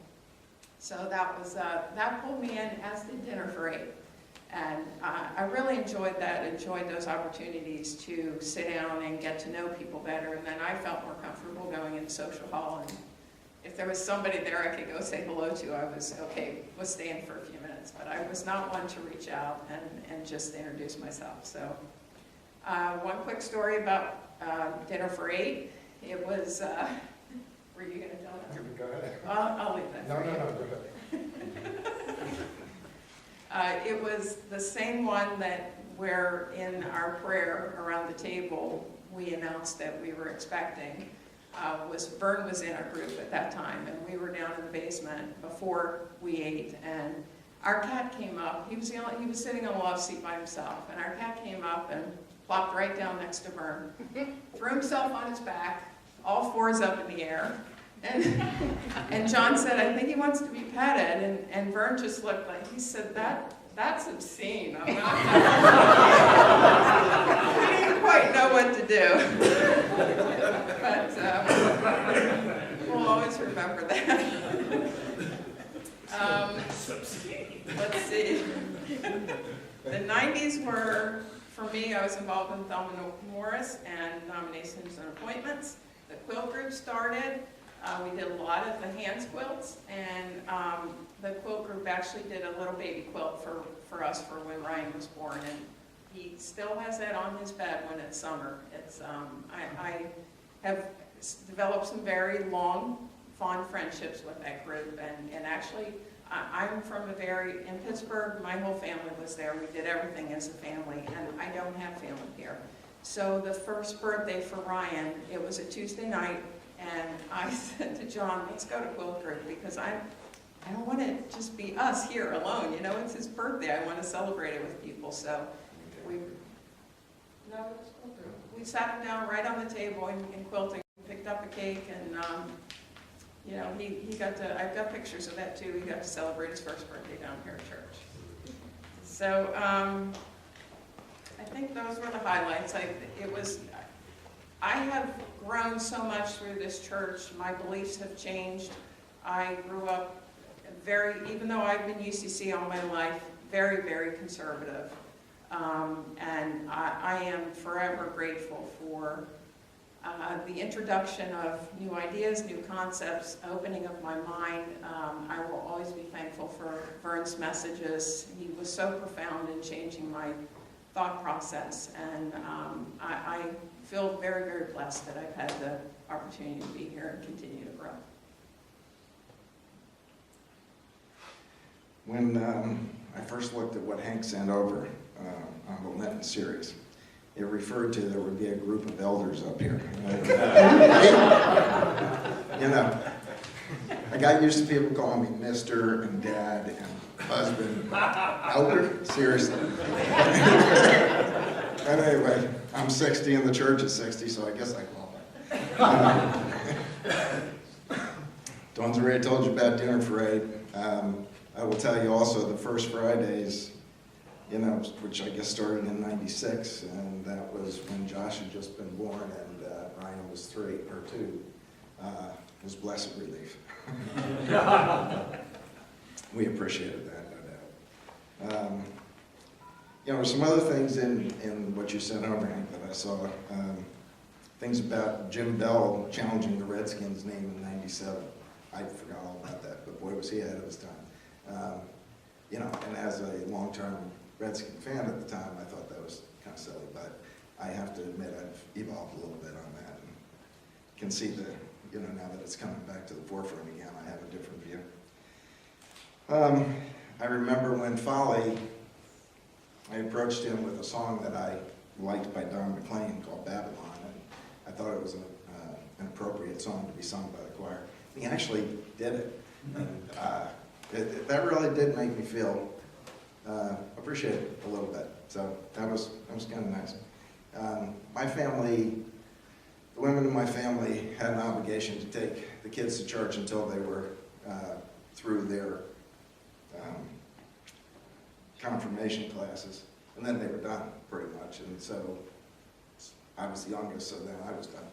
So that pulled me in, as did Dinner for Eight. And I really enjoyed that, enjoyed those opportunities to sit down and get to know people better, and then I felt more comfortable going in the social hall, and if there was somebody there I could go say hello to, I was staying for a few minutes, but I was not one to reach out and just introduce myself. So one quick story about Dinner for Eight. It was, were you going to tell that? Go ahead. I'll leave that for you. No, go ahead. It was the same one where in our prayer around the table we announced that we were expecting. Vern was in our group at that time, and we were down in the basement before we ate, and our cat came up. He was sitting on a love seat by himself, and our cat came up and plopped right down next to Vern, threw himself on his back, all fours up in the air, and John said, I think he wants to be petted, and Vern just looked like, he said, that's obscene. I'm not he didn't quite know what to do. But we'll always remember that. Let's see. The 90s were, for me, I was involved in Thelma Morris and nominations and appointments. The quilt group started. We did a lot of the hands quilts, and the quilt group actually did a little baby quilt for us for when Ryan was born, and he still has that on his bed when it's summer. It's I have developed some very long, fond friendships with that group, and actually I'm from in Pittsburgh, my whole family was there. We did everything as a family, and I don't have family here. So the first birthday for Ryan, it was a Tuesday night, and I said to John, let's go to quilt group, because I don't want to just be us here alone. You know, it's his birthday. I want to celebrate it with people. So we sat him down right on the table in quilting, picked up a cake, and you know, he got to, I've got pictures of that too. He got to celebrate his first birthday down here at church. So I think those were the highlights. I have grown so much through this church. My beliefs have changed. I grew up even though I've been UCC all my life, very, very conservative. And I am forever grateful for the introduction of new ideas, new concepts, opening of my mind. I will always be thankful for Vern's messages. He was so profound in changing my thought process, and I feel very, very blessed that I've had the opportunity to be here and continue to grow. When I first looked at what Hank sent over on the Lenten series, it referred to there would be a group of elders up here. You know, I got used to people calling me Mr. and Dad and husband. Elder? Seriously. But anyway, I'm 60 and the church is 60, so I guess I qualify. Dawn's already told you about Dinner for Eight. I will tell you also the first Fridays, you know, which I guess started in '96, and that was when Josh had just been born and Ryan was 2, was blessed relief. We appreciated that, no doubt. You know, some other things in what you sent over, Hank, that I saw. Things about Jim Bell challenging the Redskins' name in '97. I forgot all about that, but boy, was he ahead of his time. You know, and as a long-term Redskin fan at the time, I thought that was kind of silly, but I have to admit I've evolved a little bit on that and can see the, you know, now that it's coming back to the forefront again, I have a different view. I remember when Folly, I approached him with a song that I liked by Don McLean called Babylon, and I thought it was an appropriate song to be sung by the choir. He actually did it, and that really did make me feel appreciated a little bit. So that was kind of nice. My family, the women in my family had an obligation to take the kids to church until they were through their confirmation classes, and then they were done pretty much. And so I was the youngest, so then I was done.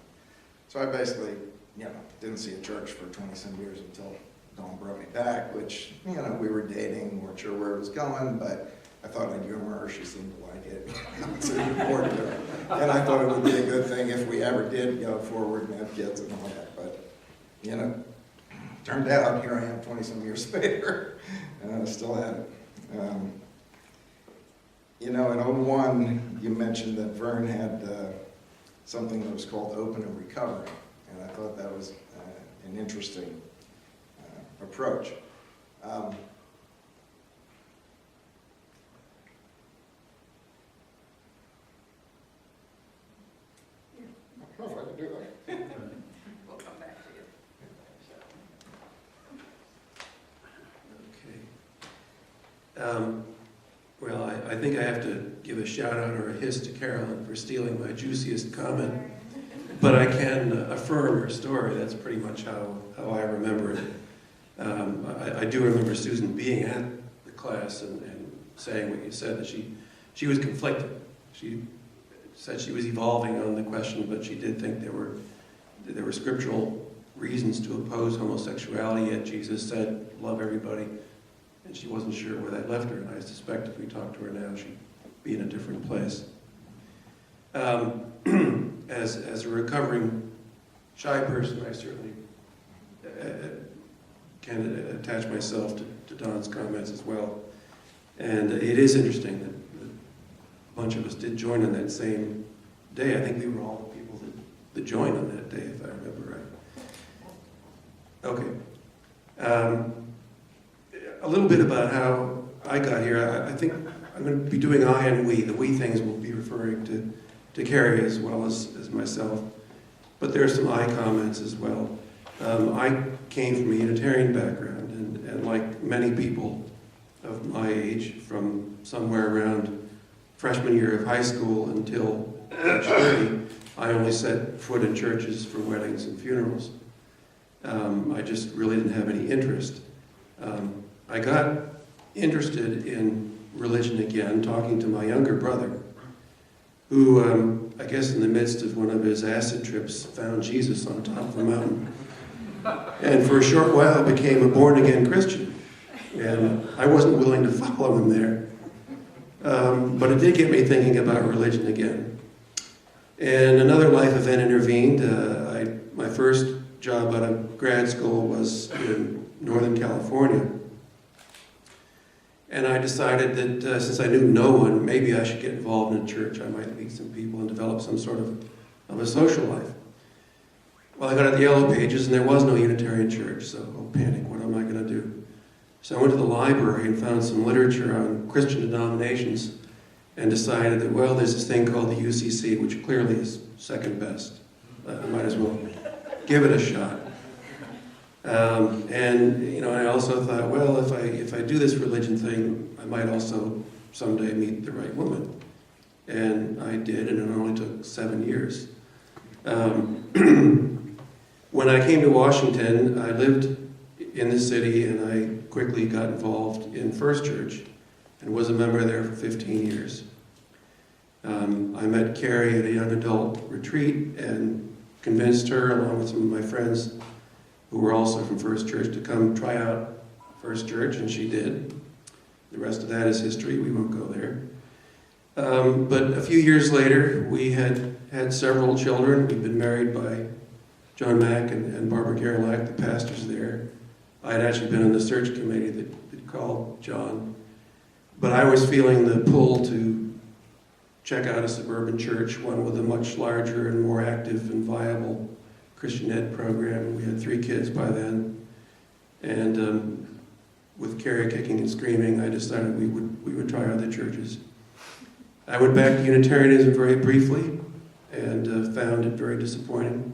So I basically, you know, didn't see a church for 20-some years until Dawn brought me back, which, you know, we were dating, weren't sure where it was going, but I thought I'd humor her. She seemed to like it. It's important to her. And I thought it would be a good thing if we ever did go forward and have kids and all that. But, you know, turned out, here I am 20-some years later, and I still had it. You know, in '01, you mentioned that Vern had something that was called Open and Recovery, and I thought that was an interesting approach. I don't know if I can do that. We'll come back to you. Okay. Well, I think I have to give a shout out or a hiss to Carolyn for stealing my juiciest comment, but I can affirm her story. That's pretty much how I remember it. I do remember Susan being at the class and saying what you said, that she was conflicted. She said she was evolving on the question, but she did think there were scriptural reasons to oppose homosexuality, yet Jesus said, love everybody. And she wasn't sure where that left her, and I suspect if we talked to her now, she'd be in a different place. As a recovering shy person, I certainly can attach myself to Don's comments as well. And it is interesting that a bunch of us did join on that same day. I think we were all the people that joined on that day, if I remember right. Okay. A little bit about how I got here. I think I'm going to be doing I and we. The we things will be referring to Carrie as well as myself. But there are some I comments as well. I came from a Unitarian background, and like many people of my age, from somewhere around freshman year of high school until age 30, I only set foot in churches for weddings and funerals. I just really didn't have any interest. I got interested in religion again, talking to my younger brother, who, I guess in the midst of one of his acid trips, found Jesus on top of a mountain. And for a short while became a born-again Christian. And I wasn't willing to follow him there. But it did get me thinking about religion again. And another life event intervened. My first job out of grad school was in Northern California. And I decided that since I knew no one, maybe I should get involved in a church. I might meet some people and develop some sort of a social life. Well, I got at the Yellow Pages, and there was no Unitarian church, so panic, what am I going to do? So I went to the library and found some literature on Christian denominations and decided that, well, there's this thing called the UCC, which clearly is second best. I might as well give it a shot. And you know, I also thought, well, if I do this religion thing, I might also someday meet the right woman. And I did, and it only took 7 years. When I came to Washington, I lived in the city, and I quickly got involved in First Church and was a member there for 15 years. I met Carrie at a young adult retreat and convinced her, along with some of my friends who were also from First Church, to come try out First Church, and she did. The rest of that is history. We won't go there. But a few years later, we had several children. We'd been married by John Mack and Barbara Gerlach, the pastors there. I had actually been on the search committee that called John. But I was feeling the pull to check out a suburban church, one with a much larger and more active and viable Christian ed program. We had 3 kids by then. And with Carrie kicking and screaming, I decided we would try other churches. I went back to Unitarianism very briefly and found it very disappointing.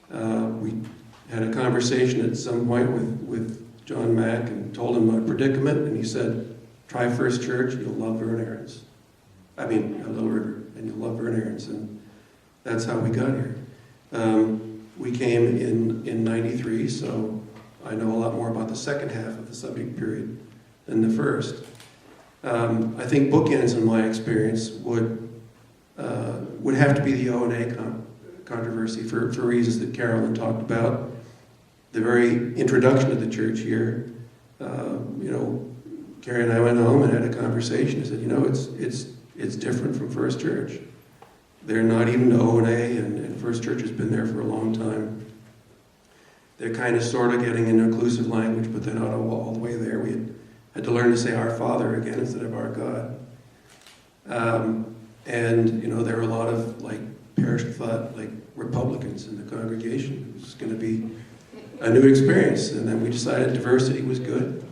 We had a conversation at some point with John Mack and told him my predicament, and he said, try First Church, you'll love Little River, and you'll love Vern Aaron's, and that's how we got here. We came in 93, so I know a lot more about the second half of the subject period than the first. I think bookends in my experience would have to be the O&A controversy for reasons that Carolyn talked about. The very introduction of the church here, Carrie and I went home and had a conversation. I said, it's different from First Church. They're not even O&A, and First Church has been there for a long time. They're kind of sort of getting an inclusive language, but they're not all the way there. We had to learn to say our Father again instead of our God. There were a lot of parish thought Republicans in the congregation. It was going to be a new experience, and then we decided diversity was good.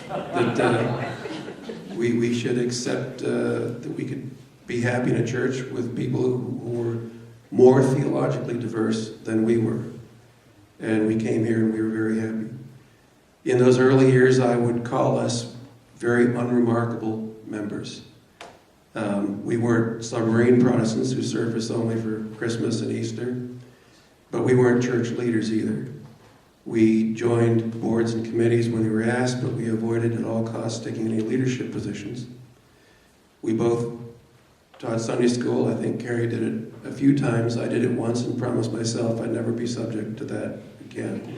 That we should accept that we could be happy in a church with people who were more theologically diverse than we were. And we came here and we were very happy. In those early years, I would call us very unremarkable members. We weren't submarine Protestants who service only for Christmas and Easter, but we weren't church leaders either. We joined boards and committees when we were asked, but we avoided at all costs taking any leadership positions. We both taught Sunday school. I think Carrie did it a few times. I did it once and promised myself I'd never be subject to that again.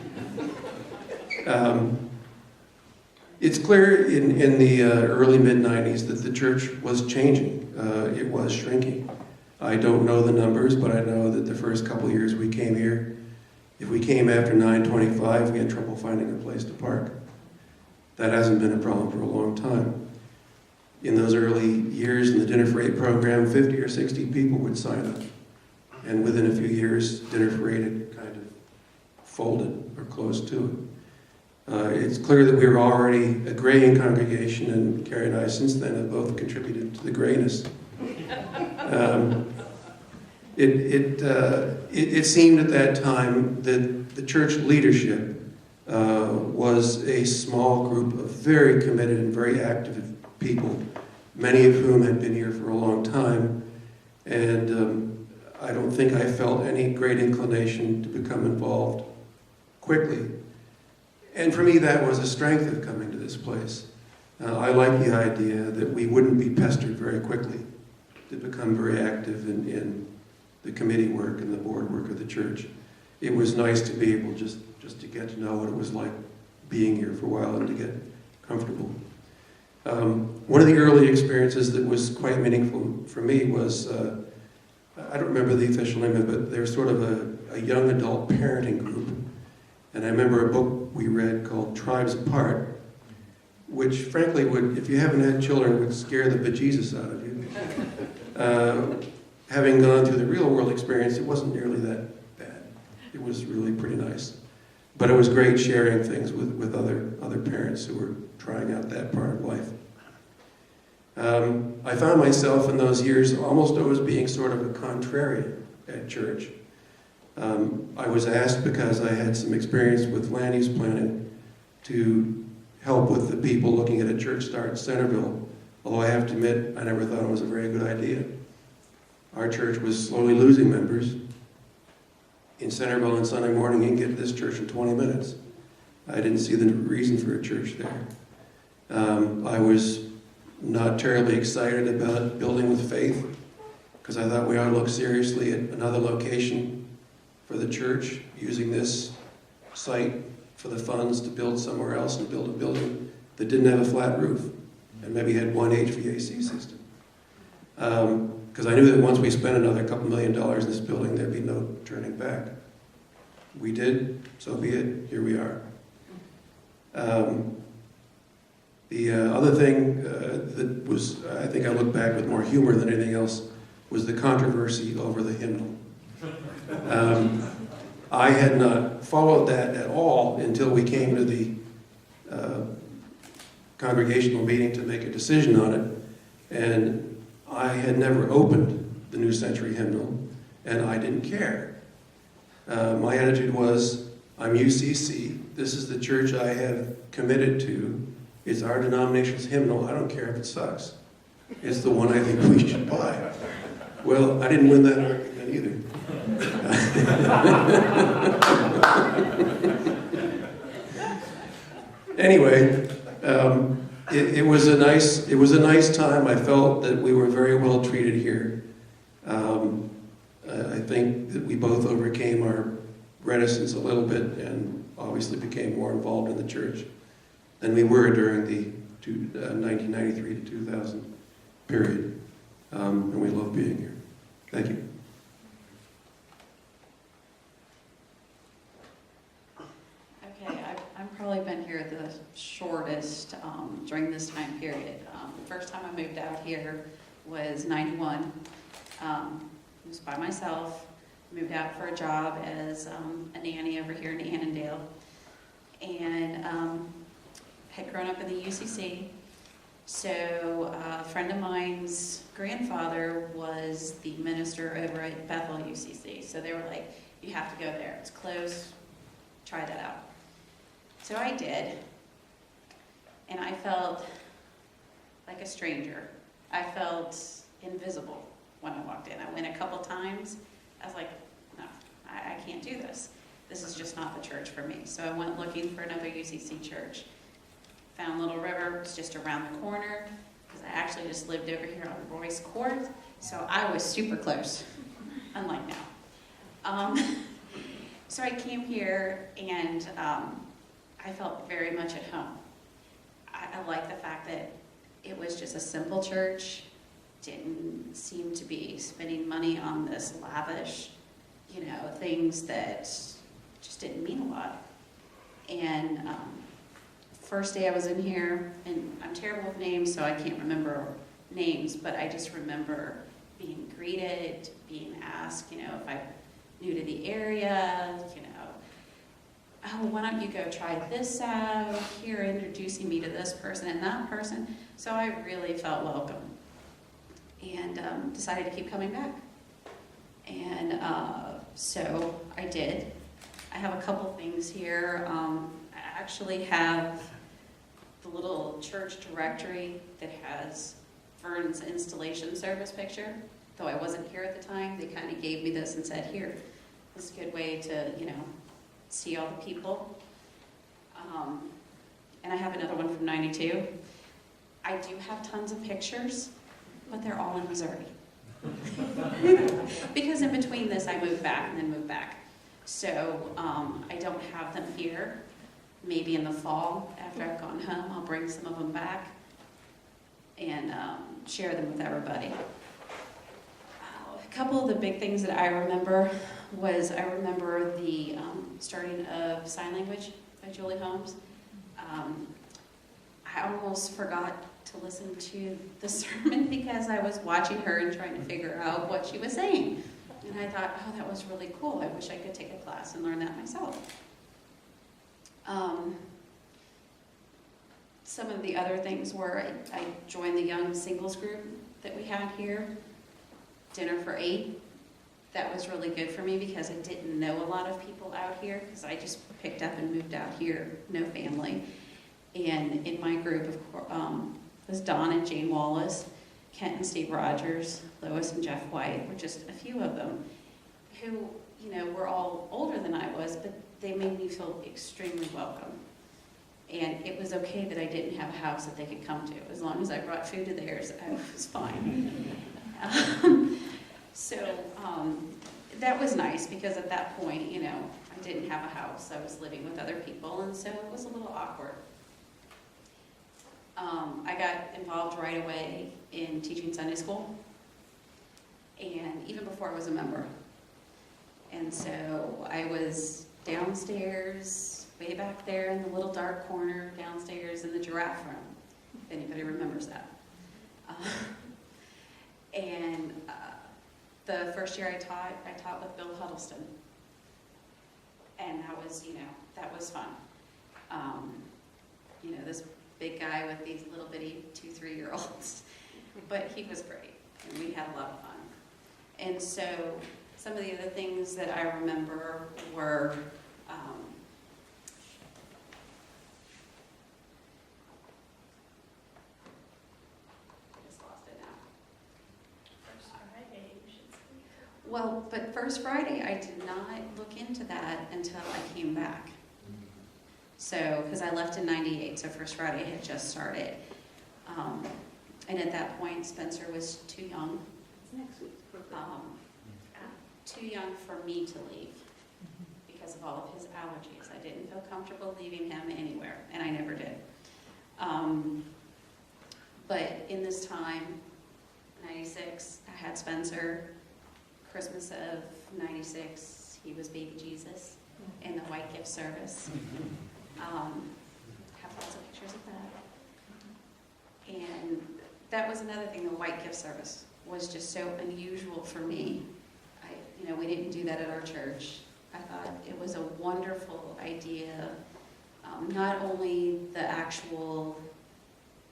It's clear in the early mid-90s that the church was changing. It was shrinking. I don't know the numbers, but I know that the first couple of years we came here, if we came after 9:25, we had trouble finding a place to park. That hasn't been a problem for a long time. In those early years in the Dinner for Eight program, 50 or 60 people would sign up. And within a few years, Dinner for Eight had kind of folded or close to it. It's clear that we were already a graying congregation, and Carrie and I since then have both contributed to the grayness. It seemed at that time that the church leadership was a small group of very committed and very active people, many of whom had been here for a long time, and I don't think I felt any great inclination to become involved quickly. And for me, that was a strength of coming to this place. I like the idea that we wouldn't be pestered very quickly to become very active in the committee work and the board work of the church. It was nice to be able just to get to know what it was like being here for a while and to get comfortable. One of the early experiences that was quite meaningful for me was, I don't remember the official name of it, but there's sort of a young adult parenting group. And I remember a book we read called Tribes Apart, which frankly would, if you haven't had children, would scare the bejesus out of you. Having gone through the real world experience, it wasn't nearly that bad. It was really pretty nice. But it was great sharing things with other parents who were trying out that part of life. I found myself in those years almost always being sort of a contrarian at church. I was asked, because I had some experience with land use planning, to help with the people looking at a church start in Centerville, although I have to admit I never thought it was a very good idea. Our church was slowly losing members. In Centerville on Sunday morning, you can get to this church in 20 minutes. I didn't see the reason for a church there. I was not terribly excited about building with faith, because I thought we ought to look seriously at another location for the church, using this site for the funds to build somewhere else and build a building that didn't have a flat roof and maybe had one HVAC system. Because I knew that once we spent another couple $1 million in this building, there'd be no turning back. We did, so be it, here we are. The other thing that was, I think I look back with more humor than anything else, was the controversy over the hymnal. I had not followed that at all until we came to the congregational meeting to make a decision on it. And I had never opened the New Century hymnal, and I didn't care. My attitude was, I'm UCC, this is the church I have committed to, it's our denomination's hymnal, I don't care if it sucks. It's the one I think we should buy. Well, I didn't win that argument either. Anyway, it was a nice time. I felt that we were very well treated here. I think that we both overcame our reticence a little bit and obviously became more involved in the church than we were during the 1993 to 2000 period. And we love being here. Thank you. Okay, I've probably been here the shortest during this time period. The first time I moved out here was 91. I was by myself. Moved out for a job as a nanny over here in Annandale. And had grown up in the UCC. So a friend of mine's grandfather was the minister over at Bethel UCC. So they were like, you have to go there. It's close. Try that out. So I did. And I felt like a stranger. I felt invisible when I walked in. I went a couple times. I was like, no, I can't do this. This is just not the church for me. So I went looking for another UCC church. Found Little River, it was just around the corner, because I actually just lived over here on Royce Court, so I was super close, unlike now. So I came here, and I felt very much at home. I like the fact that it was just a simple church, didn't seem to be spending money on this lavish, things that just didn't mean a lot. And first day I was in here, and I'm terrible with names, so I can't remember names, but I just remember being greeted, being asked, if I'm new to the area, oh, why don't you go try this out, here, introducing me to this person and that person. So I really felt welcome, and decided to keep coming back. And so I did. I have a couple things here. I actually have the little church directory that has Vern's installation service picture. Though I wasn't here at the time, they kind of gave me this and said, here, this is a good way to, see all the people. And I have another one from 92. I do have tons of pictures, but they're all in Missouri. Because in between this, I moved back and then moved back. So I don't have them here. Maybe in the fall, after I've gone home, I'll bring some of them back and share them with everybody. A couple of the big things that I remember was I remember the starting of Sign Language by Julie Holmes. I almost forgot to listen to the sermon because I was watching her and trying to figure out what she was saying. And I thought, oh, that was really cool. I wish I could take a class and learn that myself. Some of the other things were I joined the young singles group that we had here, Dinner for 8. That was really good for me because I didn't know a lot of people out here because I just picked up and moved out here, no family. And in my group, of course, was Don and Jane Wallace, Kent and Steve Rogers, Lois and Jeff White were just a few of them who, were all older than I was, but they made me feel extremely welcome. And it was okay that I didn't have a house that they could come to. As long as I brought food to theirs, I was fine. So that was nice because at that point, I didn't have a house. I was living with other people, and so it was a little awkward. I got involved right away in teaching Sunday school, and even before I was a member. And so I was downstairs, way back there in the little dark corner downstairs in the giraffe room. if anybody remembers that. And the first year I taught with Bill Huddleston. And that was fun. This big guy with these little bitty 2-3-year-olds. But he was great, and we had a lot of fun. And so some of the other things that I remember were well, but First Friday, I did not look into that until I came back. So, because I left in '98, so First Friday had just started. And at that point, Spencer was too young. Too young for me to leave because of all of his allergies. I didn't feel comfortable leaving him anywhere, and I never did. But in this time, 96, I had Spencer. Christmas of '96, he was baby Jesus in the white gift service. Have lots of pictures of that. And that was another thing, the white gift service was just so unusual for me. We didn't do that at our church. I thought it was a wonderful idea. Not only the actual,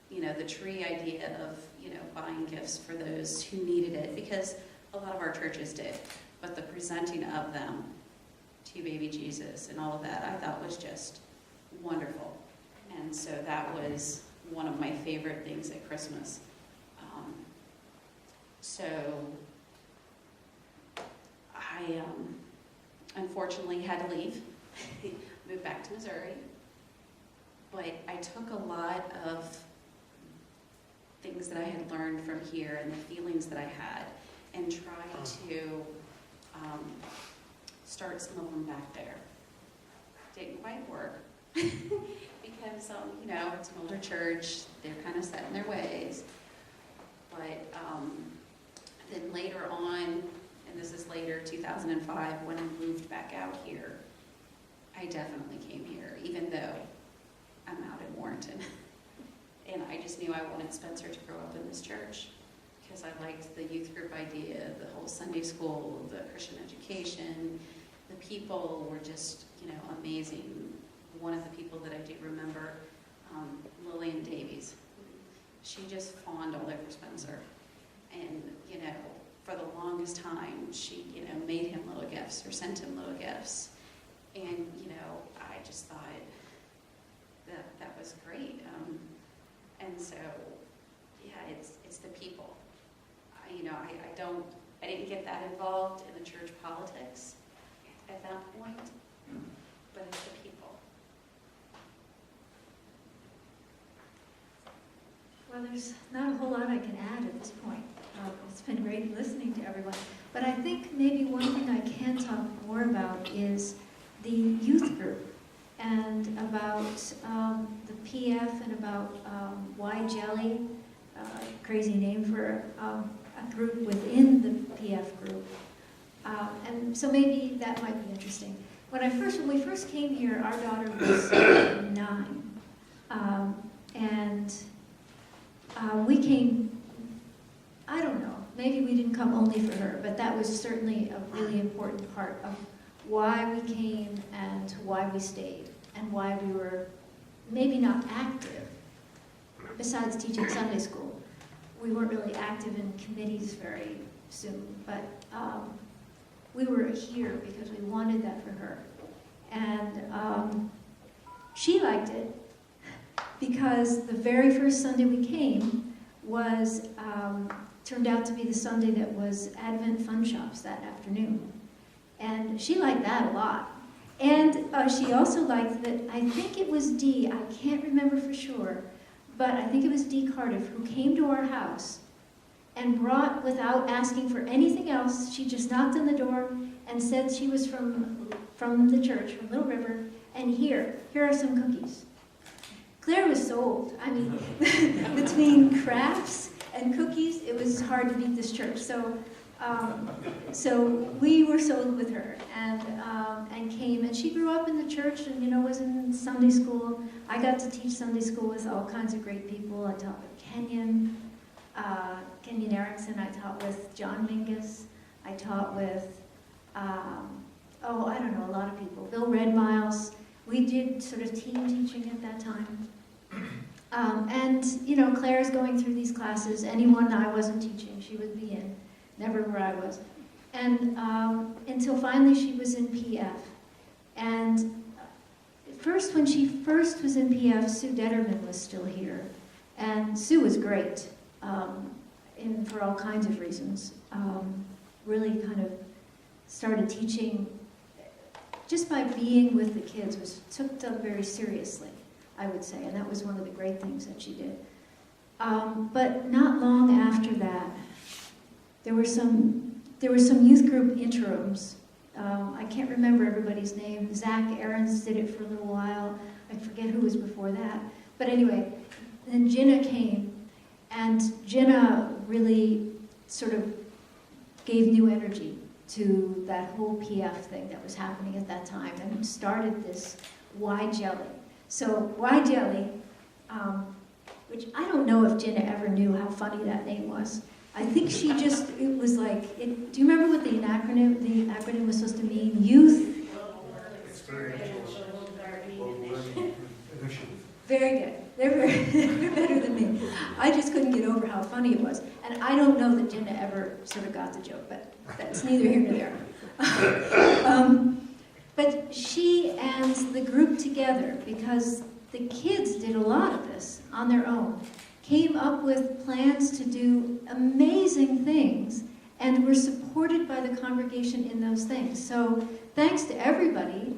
the tree idea of, buying gifts for those who needed it, because a lot of our churches did, but the presenting of them to baby Jesus and all of that, I thought was just wonderful. And so that was one of my favorite things at Christmas. So I unfortunately had to leave, moved back to Missouri, but I took a lot of things that I had learned from here and the feelings that I had and tried to start some of them back there. Didn't quite work because, it's an older church, they're kind of set in their ways. But then later on, and this is later, 2005, when I moved back out here, I definitely came here, even though I'm out in Warrenton. And I just knew I wanted Spencer to grow up in this church because I liked the youth group idea, the whole Sunday school, the Christian education. The people were just, amazing. One of the people that I do remember, Lillian Davies, she just fawned all over Spencer. And, for the longest time, she, made him little gifts or sent him little gifts. And, I just thought that was great. And so, yeah, it's the people. I didn't get that involved in the church politics at that point, but it's the people. Well, there's not a whole lot I can add at this point. It's been great listening to everyone. But I think maybe one thing I can talk more about is the youth group and about the PF and about Y Jelly, crazy name for a group within the PF group. And so maybe that might be interesting. When we first came here, our daughter was 9. And we came, I don't know, maybe we didn't come only for her, but that was certainly a really important part of why we came and why we stayed and why we were maybe not active, besides teaching Sunday school. We weren't really active in committees very soon, but we were here because we wanted that for her. And she liked it because the very first Sunday we came was turned out to be the Sunday that was Advent Fun Shops that afternoon. And she liked that a lot. And she also liked that, I think it was Dee, I can't remember for sure, but I think it was Dee Cardiff who came to our house and brought, without asking for anything else, she just knocked on the door and said she was from the church, from Little River, and here are some cookies. Claire was sold. I mean, between crafts and cookies, it was hard to beat this church. So So we were sold with her and came, and she grew up in the church and, was in Sunday school. I got to teach Sunday school with all kinds of great people. I taught with Kenyon Erickson. I taught with John Mingus. I taught with, a lot of people. Bill Red Miles. We did sort of team teaching at that time. Claire's going through these classes. Anyone I wasn't teaching, she would be in. Never where I was. And until finally she was in PF. And first, when she first was in PF, Sue Detterman was still here. And Sue was great, for all kinds of reasons. Really kind of started teaching just by being with the kids, took them very seriously, I would say. And that was one of the great things that she did. But not long after that, there were some youth group interims. I can't remember everybody's name. Zach Aarons did it for a little while. I forget who was before that. But anyway, then Jenna came, and Jenna really sort of gave new energy to that whole PF thing that was happening at that time and started this Y Jelly. So Y Jelly, which I don't know if Jenna ever knew how funny that name was. I think she just, it was like, do you remember what the acronym was supposed to mean? Youth? Very good. They're better than me. I just couldn't get over how funny it was. And I don't know that Jenna ever sort of got the joke, but that's neither here nor there. But she and the group together, because the kids did a lot of this on their own, came up with plans to do amazing things and were supported by the congregation in those things. So thanks to everybody,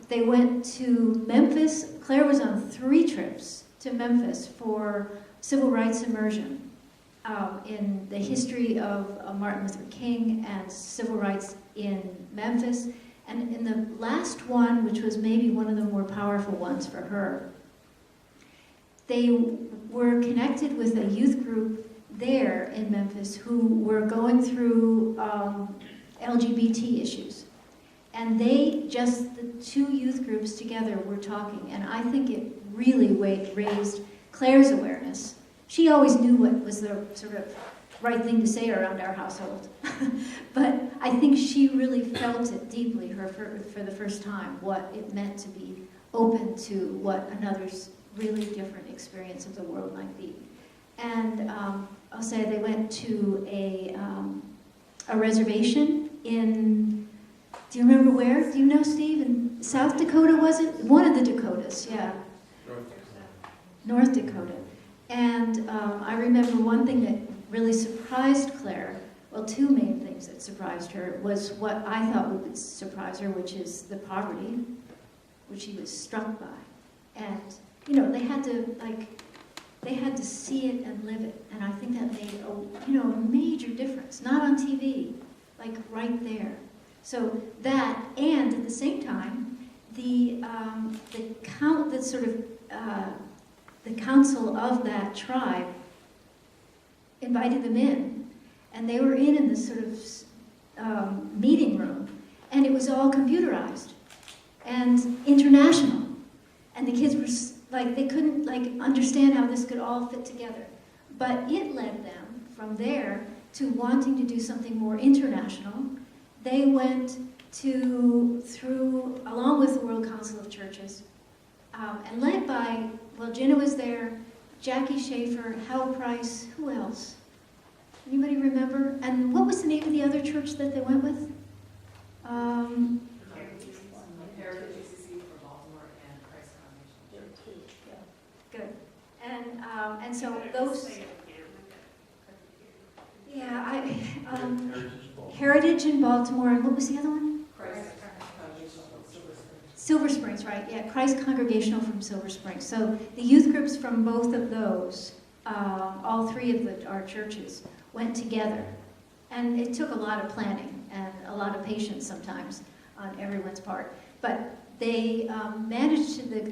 they went to Memphis. Claire was on 3 trips to Memphis for civil rights immersion in the history of Martin Luther King and civil rights in Memphis. And in the last one, which was maybe one of the more powerful ones for her, they were connected with a youth group there in Memphis who were going through LGBT issues. And the 2 youth groups together were talking, and I think it really raised Claire's awareness. She always knew what was the sort of right thing to say around our household. But I think she really felt it deeply for the first time, what it meant to be open to what another's really different experience of the world might be. And I'll say they went to a reservation in, do you remember where? Do you know, Steve? In South Dakota, was it? One of the Dakotas, yeah. North Dakota. And I remember one thing that really surprised Claire, well, 2 main things that surprised her, was what I thought would surprise her, which is the poverty, which she was struck by. And they had to see it and live it, and I think that made a major difference. Not on TV, like right there. So that, and at the same time, the council of that tribe invited them in, and they were in this sort of meeting room, and it was all computerized and international, and the kids were like, they couldn't understand how this could all fit together. But it led them from there to wanting to do something more international. They went along with the World Council of Churches, and led by, Jenna was there, Jackie Schaefer, Hal Price, who else? Anybody remember? And what was the name of the other church that they went with? Good. And so those, Heritage in Baltimore, and what was the other one? Silver Springs, right? Yeah, Christ Congregational from Silver Springs. So the youth groups from both of those, all 3 of our churches, went together, and it took a lot of planning and a lot of patience sometimes on everyone's part. But they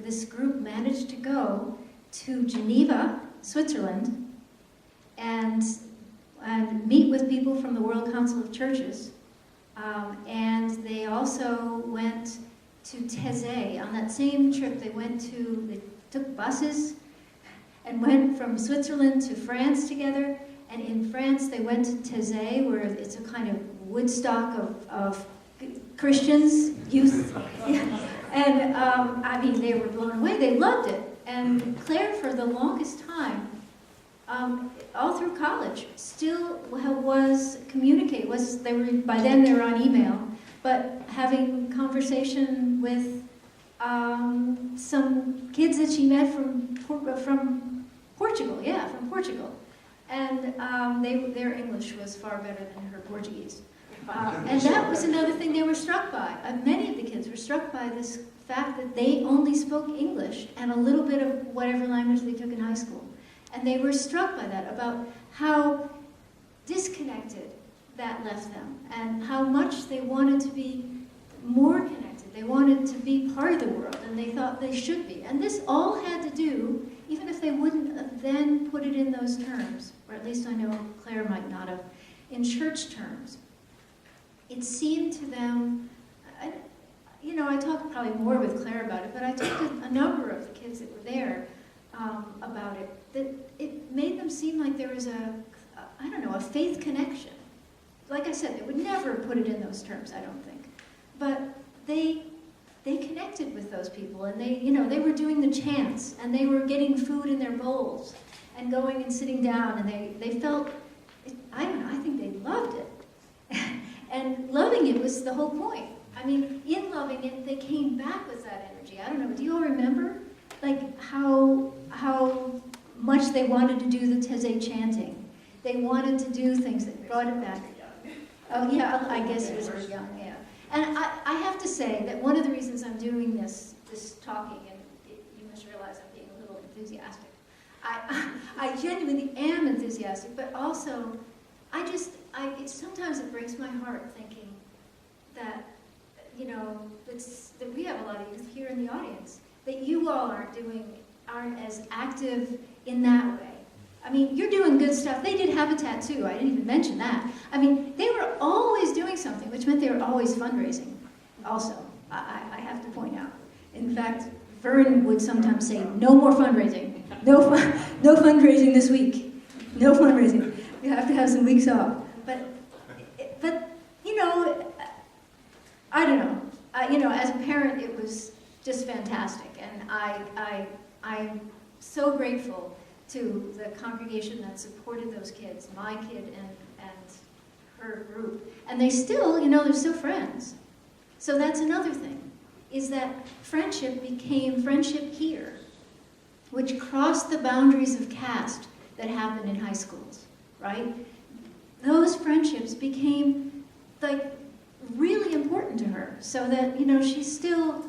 this group managed to go to Geneva, Switzerland, and and meet with people from the World Council of Churches. And they also went to Thésée. On that same trip, they took buses and went from Switzerland to France together. And in France, they went to Thésée, where it's a kind of Woodstock of Christians, youth. And I mean, they were blown away. They loved it. And Claire, for the longest time, all through college, still was communicate. By then they were on email, but having conversation with some kids that she met from Portugal. Yeah, from Portugal, and their English was far better than her Portuguese. And that was another thing they were struck by. Many of the kids were struck by this fact that they only spoke English and a little bit of whatever language they took in high school. And they were struck by that, about how disconnected that left them and how much they wanted to be more connected. They wanted to be part of the world, and they thought they should be. And this all had to do, even if they wouldn't have then put it in those terms, or at least I know Claire might not have, in church terms. It seemed to them, I talked probably more with Claire about it, but I talked to a number of the kids that were there about it, that it made them seem like there was a faith connection. Like I said, they would never put it in those terms, I don't think. But they connected with those people, and they were doing the chants, and they were getting food in their bowls, and going and sitting down, and they felt, I think they loved it. And loving it was the whole point. I mean, in loving it, they came back with that energy. I don't know, do you all remember? Like how much they wanted to do the Thésée chanting. They wanted to do things that brought it back. Oh yeah, I guess it was very young, yeah. And I have to say that one of the reasons I'm doing this talking, and you must realize I'm being a little enthusiastic. I genuinely am enthusiastic, but also sometimes it breaks my heart thinking that, that we have a lot of youth here in the audience, that you all aren't as active in that way. I mean, you're doing good stuff. They did Habitat too. I didn't even mention that. I mean, they were always doing something, which meant they were always fundraising also, I have to point out. In fact, Vern would sometimes say, no more fundraising. No fundraising this week. No fundraising. You have to have some weeks off. But I don't know. As a parent, it was just fantastic. And I'm so grateful to the congregation that supported those kids, my kid and her group. And they still, they're still friends. So that's another thing, is that friendship became friendship here, which crossed the boundaries of caste that happened in high schools, right? Those friendships became like really important to her, so that she still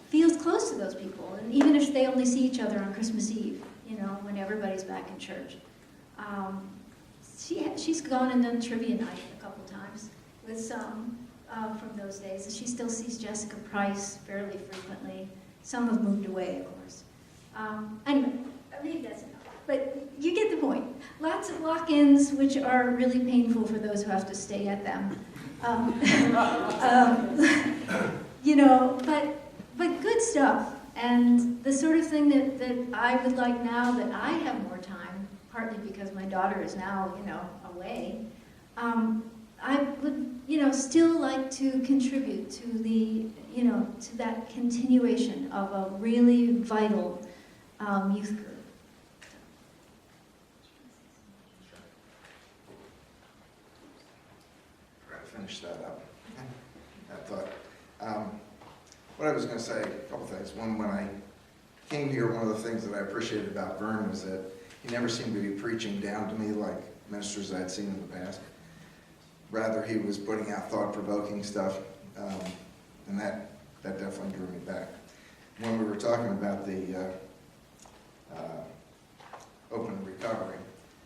feels close to those people, and even if they only see each other on Christmas Eve, when everybody's back in church. She's gone and done trivia night a couple times with some from those days, and she still sees Jessica Price fairly frequently. Some have moved away, of course. Anyway, maybe that's enough. But you get the point. Lots of lock-ins, which are really painful for those who have to stay at them. But good stuff. And the sort of thing that I would like now that I have more time, partly because my daughter is now, away, I would, still like to contribute to the, to that continuation of a really vital youth group. Try to finish that up. That thought. What I was going to say, a couple things. One, when I came here, one of the things that I appreciated about Vern was that he never seemed to be preaching down to me like ministers I'd seen in the past. Rather, he was putting out thought-provoking stuff, and that definitely drew me back. When we were talking about the open recovery,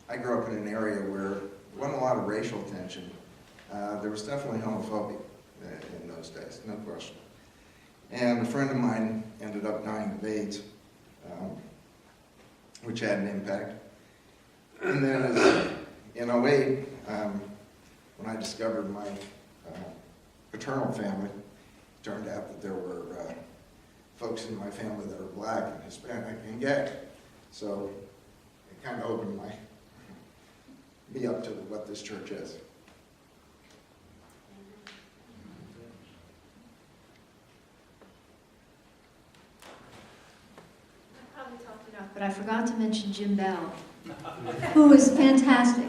I grew up in an area where there wasn't a lot of racial tension. There was definitely homophobia in those days, no question. And a friend of mine ended up dying of AIDS, which had an impact. And then in '08, when I discovered my paternal family, it turned out that there were folks in my family that are black and Hispanic and gay. So it kind of opened me up to what this church is. I probably talked enough, but I forgot to mention Jim Bell, who was fantastic.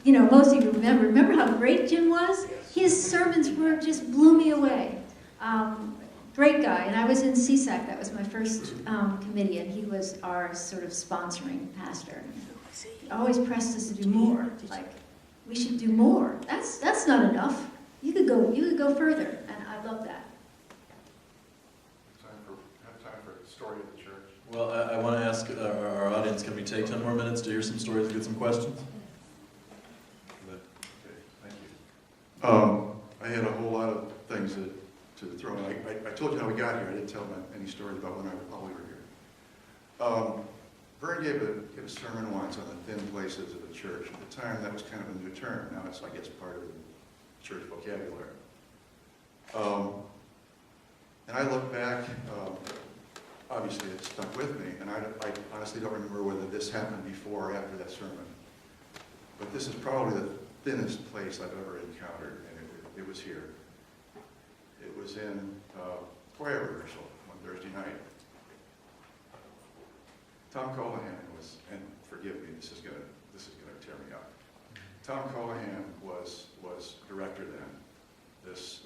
Most of you remember how great Jim was? His sermons just blew me away. Great guy, and I was in CSAC, that was my first committee, and he was our sort of sponsoring pastor. He always pressed us to do more, like, we should do more. That's not enough. You could go further, and I love that. Have time for the story of the church. Well, I want to ask our audience, can we take 10 more minutes to hear some stories and get some questions? Okay, thank you. I had a whole lot of things to throw in. I told you how we got here. I didn't tell any stories about while we were here. Vern gave a sermon once on the thin places of the church. At the time, that was kind of a new term. Now it's, I guess, part of the church vocabulary. And I look back, obviously it stuck with me, and I honestly don't remember whether this happened before or after that sermon. But this is probably the thinnest place I've ever encountered, and it was here. It was in choir rehearsal one Thursday night. Tom Colohan was, and forgive me, this is gonna tear me up. Tom Colohan was director then. This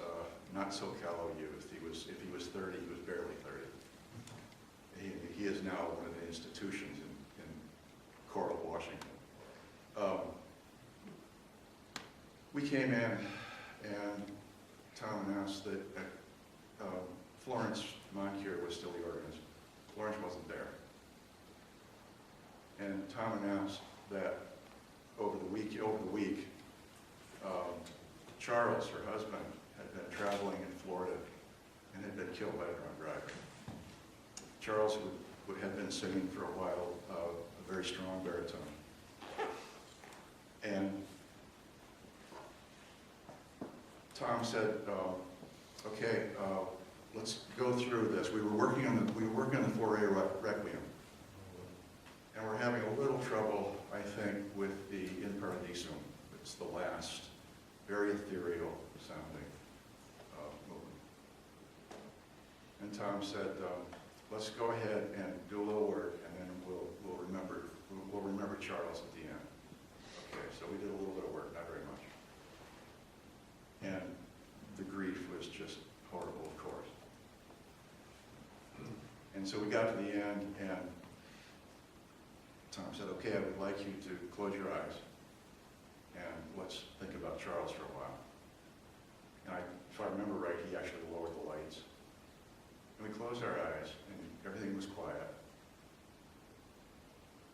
not so callow youth. If he was 30, he was barely 30. He is now one of the institutions in Coral, Washington. We came in, and Tom announced that Florence Moncure was still the organist. Florence wasn't there. And Tom announced that over the week, Charles, her husband, had been traveling in Florida and had been killed by a drunk driver. Charles would have been singing for a while, a very strong baritone. And Tom said, okay, let's go through this. We were working on the 4A Requiem. And we're having a little trouble, I think, with the In Paradisum. It's the last, very ethereal sounding movement. And Tom said, let's go ahead and do a little work, and then we'll remember Charles at the end. Okay, so we did a little bit of work, not very much. And the grief was just horrible, of course. And so we got to the end, and Tom said, okay, I would like you to close your eyes, and let's think about Charles for a while. And if I remember right, he actually lowered the lights. And we closed our eyes, and everything was quiet.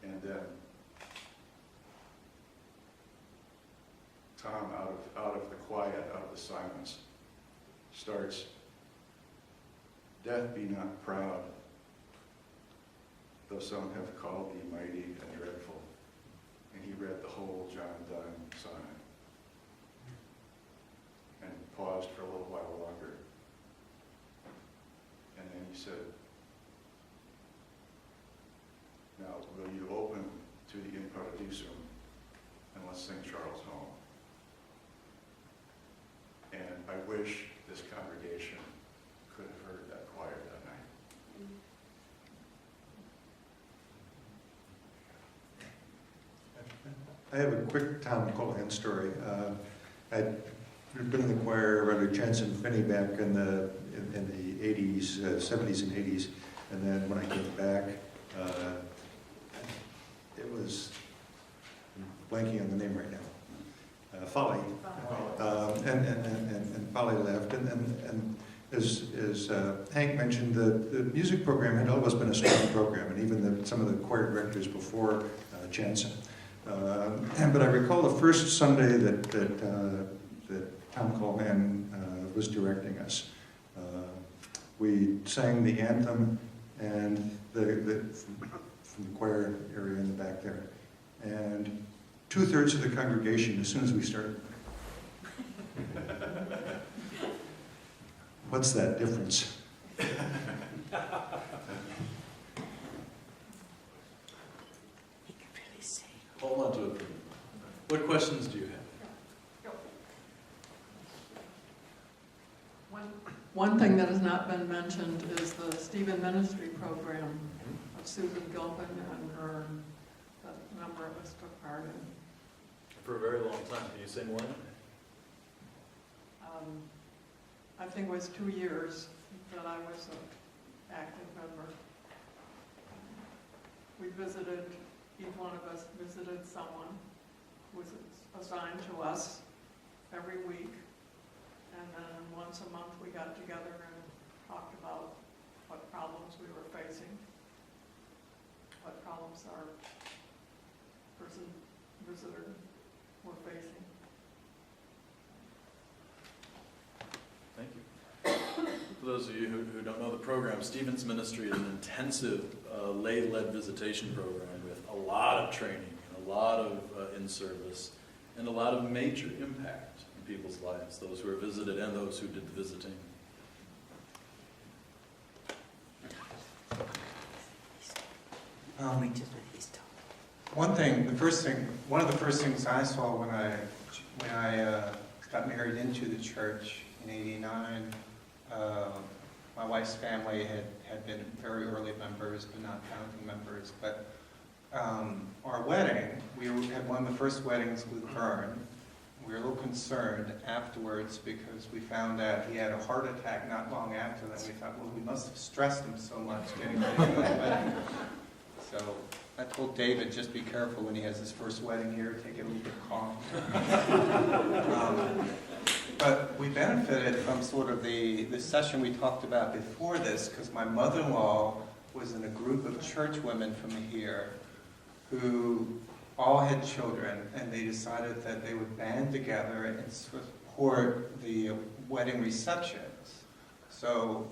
And then Tom, out of the quiet, out of the silence, starts, "Death be not proud, though some have called thee mighty and dreadful." And he read the whole John Donne sonnet and paused for a little while longer. And then he said, "Now will you open to the In Paradisum, and let's sing Charles home." And I wish this congregation could have heard that choir that night. I have a quick Tom Colohan story. I'd been in the choir under Jensen Finney back in the 80s, 70s and 80s, and then when I came back, it was, I'm blanking on the name right now, Folly. And Folly left, and as Hank mentioned, the music program had always been a strong program, and even some of the choir directors before Jensen. But I recall the first Sunday that Tom Colohan was directing us. We sang the anthem and from the choir area in the back there, and 2/3 of the congregation as soon as we started. What's that difference? Hold on to it for a minute. What questions do you have? One thing that has not been mentioned is the Stephen Ministry Program of Susan Gilpin and her, that a number of us took part in. For a very long time. Can you say more? I think it was 2 years that I was an active member. We visited, each one of us visited someone who was assigned to us every week. And then once a month we got together and talked about what problems we were facing, what problems our visitor were facing. Thank you. For those of you who don't know the program, Stephen's Ministry is an intensive lay-led visitation program with a lot of training, and a lot of in-service, and a lot of major impact in people's lives, those who are visited and those who did the visiting. One of the first things I saw when I got married into the church in '89, my wife's family had been very early members, but not founding members. But our wedding, we had one of the first weddings with Vern. We were a little concerned afterwards because we found out he had a heart attack not long after that. We thought, well, we must have stressed him so much getting ready for that wedding. So I told David, just be careful when he has his first wedding here, take it a little bit calm. But we benefited from sort of the session we talked about before this, because my mother-in-law was in a group of church women from here who all had children, and they decided that they would band together and support the wedding receptions. So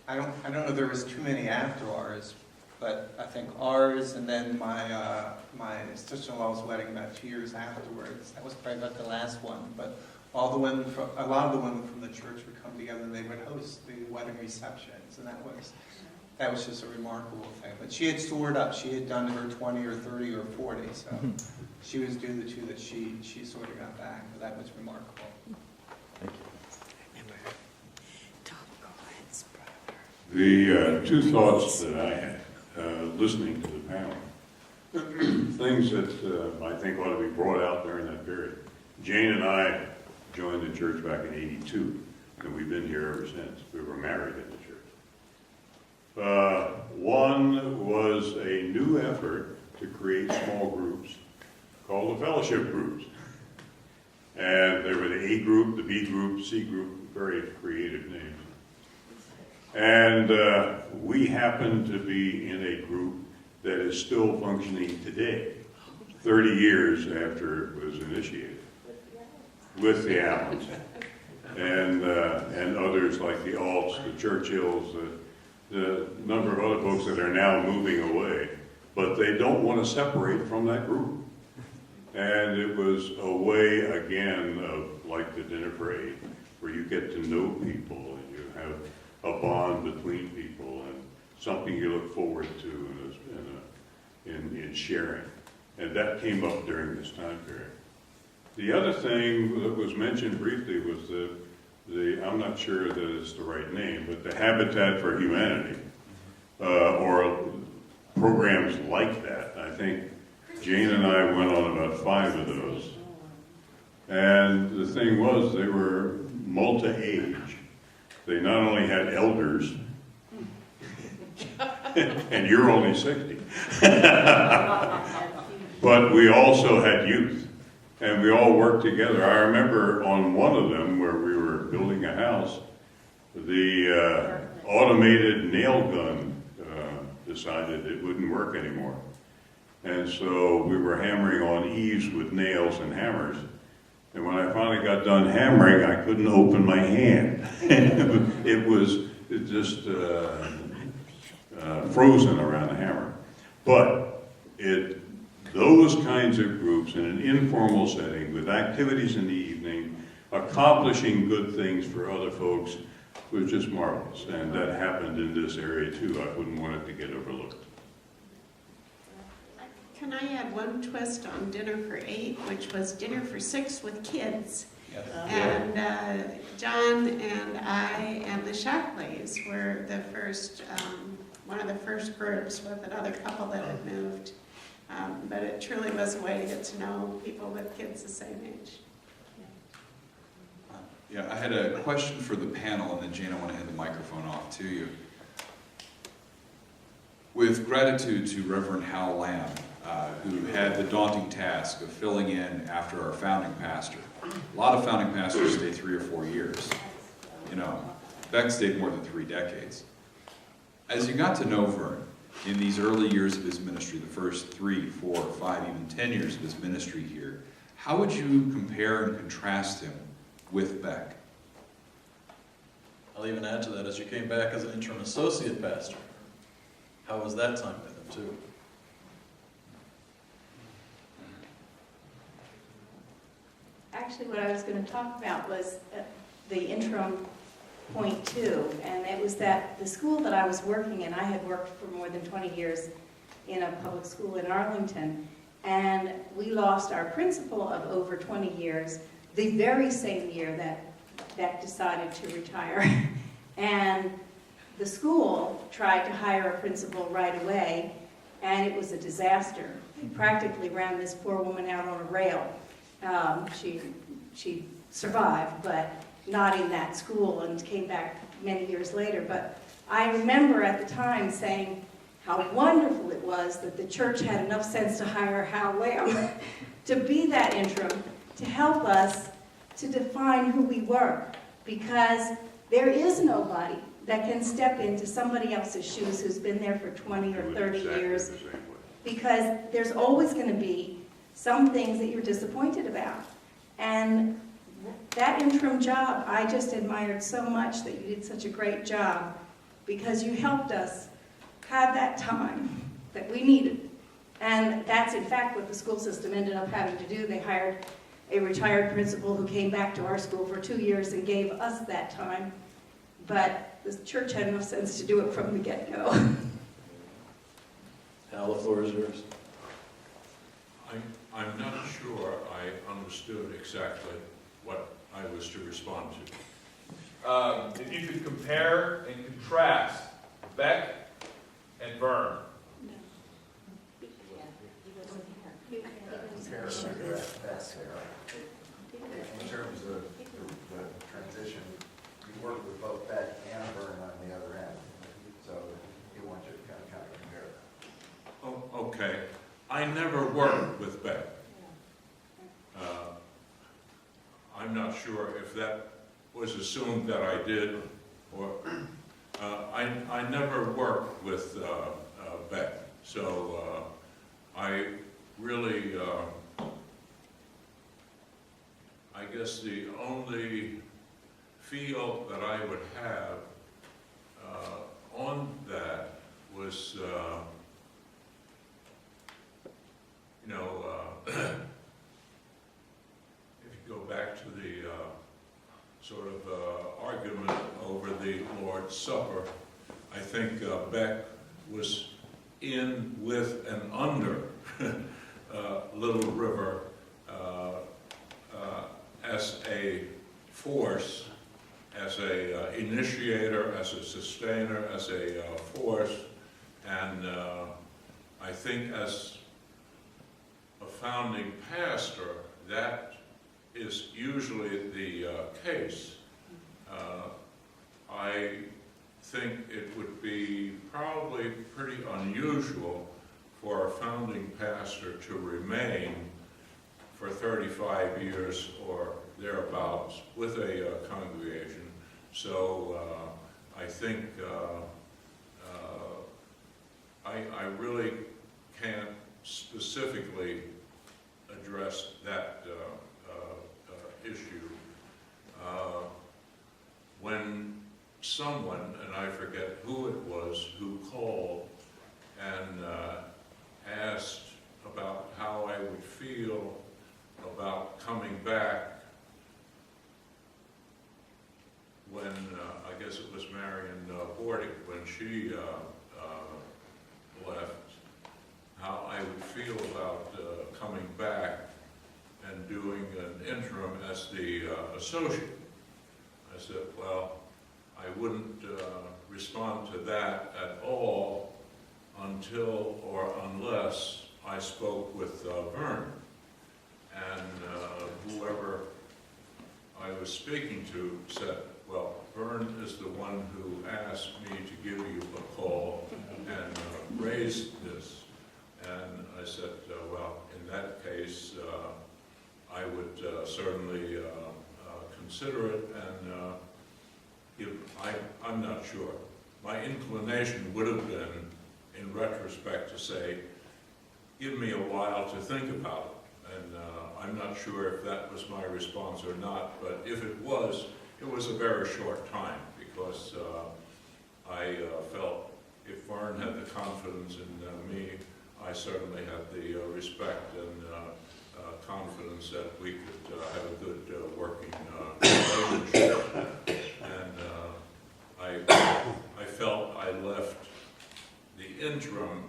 I don't know if there was too many after ours, but I think ours and then my sister-in-law's wedding about 2 years afterwards. That was probably about the last one. But a lot of the women from the church would come together and they would host the wedding receptions, and that was just a remarkable thing. But she had soared up. She had done her 20 or 30 or 40, so she was due the two that she sort of got back. But that was remarkable. Thank you. The two thoughts that I had listening to the panel, things that I think ought to be brought out during that period. Jane and I joined the church back in '82, and we've been here ever since. We were married in the church. One was a new effort to create small groups called the fellowship groups. And there were the A group, the B group, C group, very creative names. And we happen to be in a group that is still functioning today, 30 years after it was initiated, with the Allens and others like the Alts, the Churchills, the number of other folks that are now moving away, but they don't want to separate from that group. And it was a way, again, of like the dinner parade, where you get to know people and you have a bond between people and something you look forward to in sharing. And that came up during this time period. The other thing that was mentioned briefly was I'm not sure that it's the right name, but the Habitat for Humanity, or programs like that. I think Jane and I went on about 5 of those. And the thing was, they were multi-age. They not only had elders, and you're only 60, but we also had youth, and we all worked together. I remember on one of them where we were building a house, the automated nail gun decided it wouldn't work anymore. And so we were hammering on eaves with nails and hammers. And when I finally got done hammering, I couldn't open my hand. It was just frozen around the hammer. But it those kinds of groups in an informal setting with activities in the evening, accomplishing good things for other folks was just marvelous. And that happened in this area too. I wouldn't want it to get overlooked. Can I add one twist on dinner for 8, which was dinner for 6 with kids? Yes. And John and I and the Shackleys were the first, one of the first groups with another couple that had moved. But it truly was a way to get to know people with kids the same age. Yeah, I had a question for the panel, and then Jane, I want to hand the microphone off to you. With gratitude to Reverend Hal Lamb, who had the daunting task of filling in after our founding pastor. A lot of founding pastors stay 3 or 4 years. You know, Beck stayed more than 3 decades. As you got to know Vern in these early years of his ministry, the first 3, 4, 5, even 10 years of his ministry here, how would you compare and contrast him with Beck? I'll even add to that, as you came back as an interim associate pastor, how was that time with him too? Actually, what I was going to talk about was the interim point too, and it was that the school that I was working in, I had worked for more than 20 years in a public school in Arlington, and we lost our principal of over 20 years the very same year that Beck decided to retire. And the school tried to hire a principal right away, and it was a disaster. They practically ran this poor woman out on a rail. She survived, but not in that school, and came back many years later. But I remember at the time saying how wonderful it was that the church had enough sense to hire Hal Lamb to be that interim, to help us to define who we were, because there is nobody that can step into somebody else's shoes who's been there for 20 or 30 years, because there's always going to be some things that you're disappointed about. And that interim job, I just admired so much that you did such a great job, because you helped us have that time that we needed. And that's in fact what the school system ended up having to do. They hired a retired principal who came back to our school for 2 years and gave us that time. But the church had enough sense to do it from the get-go. Hal, the floor is yours. I'm not sure I understood exactly what I was to respond to. If you could compare and contrast Beck and Vern. In terms of the transition, you work with both Beck and Vern on the other end, so you want you to kind of compare that. Oh, okay. I never worked with Beck. I'm not sure if that was assumed that I did, or I never worked with Beck, so I really, I guess the only feel that I would have on that was, if you go back to the sort of argument over the Lord's Supper, I think Beck was in, with, and under Little River as a force, as a initiator, as a sustainer, as a force, and I think as a founding pastor, that is usually the case. I think it would be probably pretty unusual for a founding pastor to remain for 35 years or thereabouts with a congregation. So I think I really can't specifically address that issue. When someone, and I forget who it was, who called and asked about how feel about coming back and doing an interim as the associate. I said, well, I wouldn't respond to that at all until or unless I spoke with Vern. And whoever I was speaking to said, well, Vern is the one who asked me to give you a call and raise this. And I said, well, in that case, I would certainly consider it, and I'm not sure. My inclination would have been, in retrospect, to say, give me a while to think about it. And I'm not sure if that was my response or not, but if it was a very short time, because I felt if Vern had the confidence in me, I certainly had the respect and confidence that we could have a good working relationship. And I felt I left the interim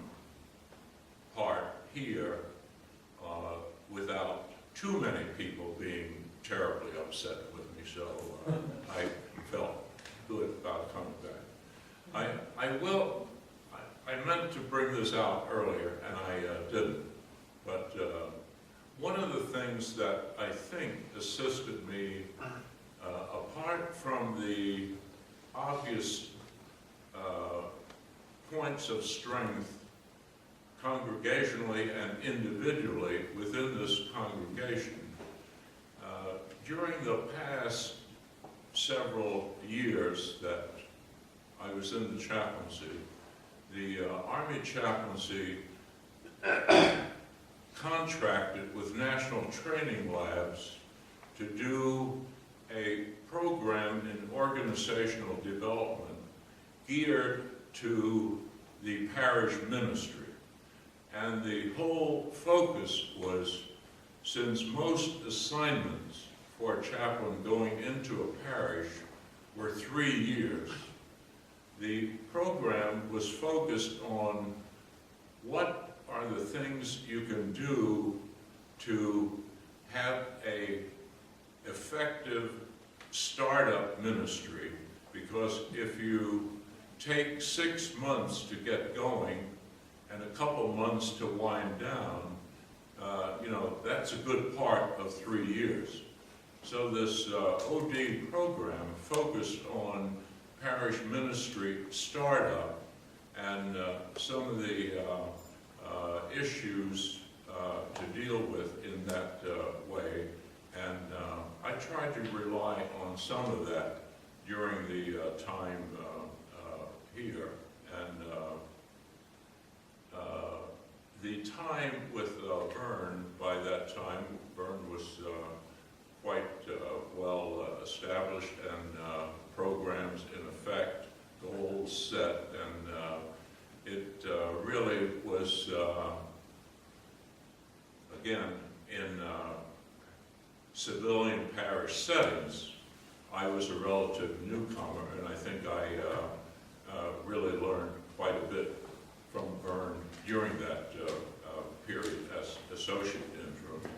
part here without too many people being terribly upset with me, so I felt good about coming back. I meant to bring this out earlier, and I didn't, but one of the things that I think assisted me, apart from the obvious points of strength congregationally and individually within this congregation, during the past several years that I was in the chaplaincy, the Army chaplaincy contracted with National Training Labs to do a program in organizational development geared to the parish ministry. And the whole focus was, since most assignments for a chaplain going into a parish were 3 years, the program was focused on what are the things you can do to have a effective startup ministry, because if you take 6 months to get going and a couple months to wind down, that's a good part of 3 years. So this OD program focused on parish ministry startup and some of the issues to deal with in that way. And I tried to rely on some of that during the time here. And the time with Vern, by that time, Vern was quite well established, and programs in effect, goals set, and it really was, again, in civilian parish settings, I was a relative newcomer, and I think I really learned quite a bit from Vern during that period as associate interim,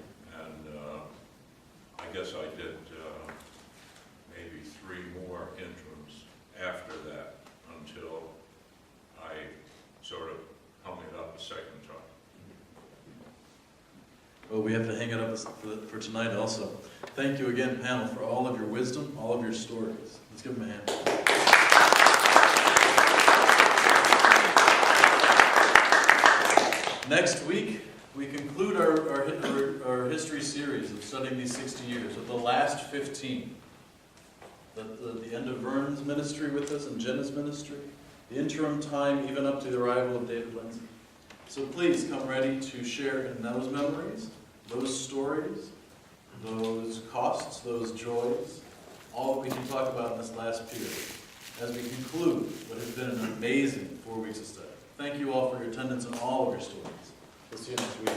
and I guess I did maybe 3 more interims after that until I sort of hung it up a second time. Well, we have to hang it up for tonight also. Thank you again, panel, for all of your wisdom, all of your stories. Let's give them a hand. Next week, we conclude our history series of studying these 60 years with the last 15. The end of Vern's ministry with us and Jenna's ministry, the interim time even up to the arrival of David Lindsay. So please come ready to share in those memories, those stories, those costs, those joys, all that we can talk about in this last period as we conclude what has been an amazing 4 weeks of study. Thank you all for your attendance and all of your stories. We'll see you next week.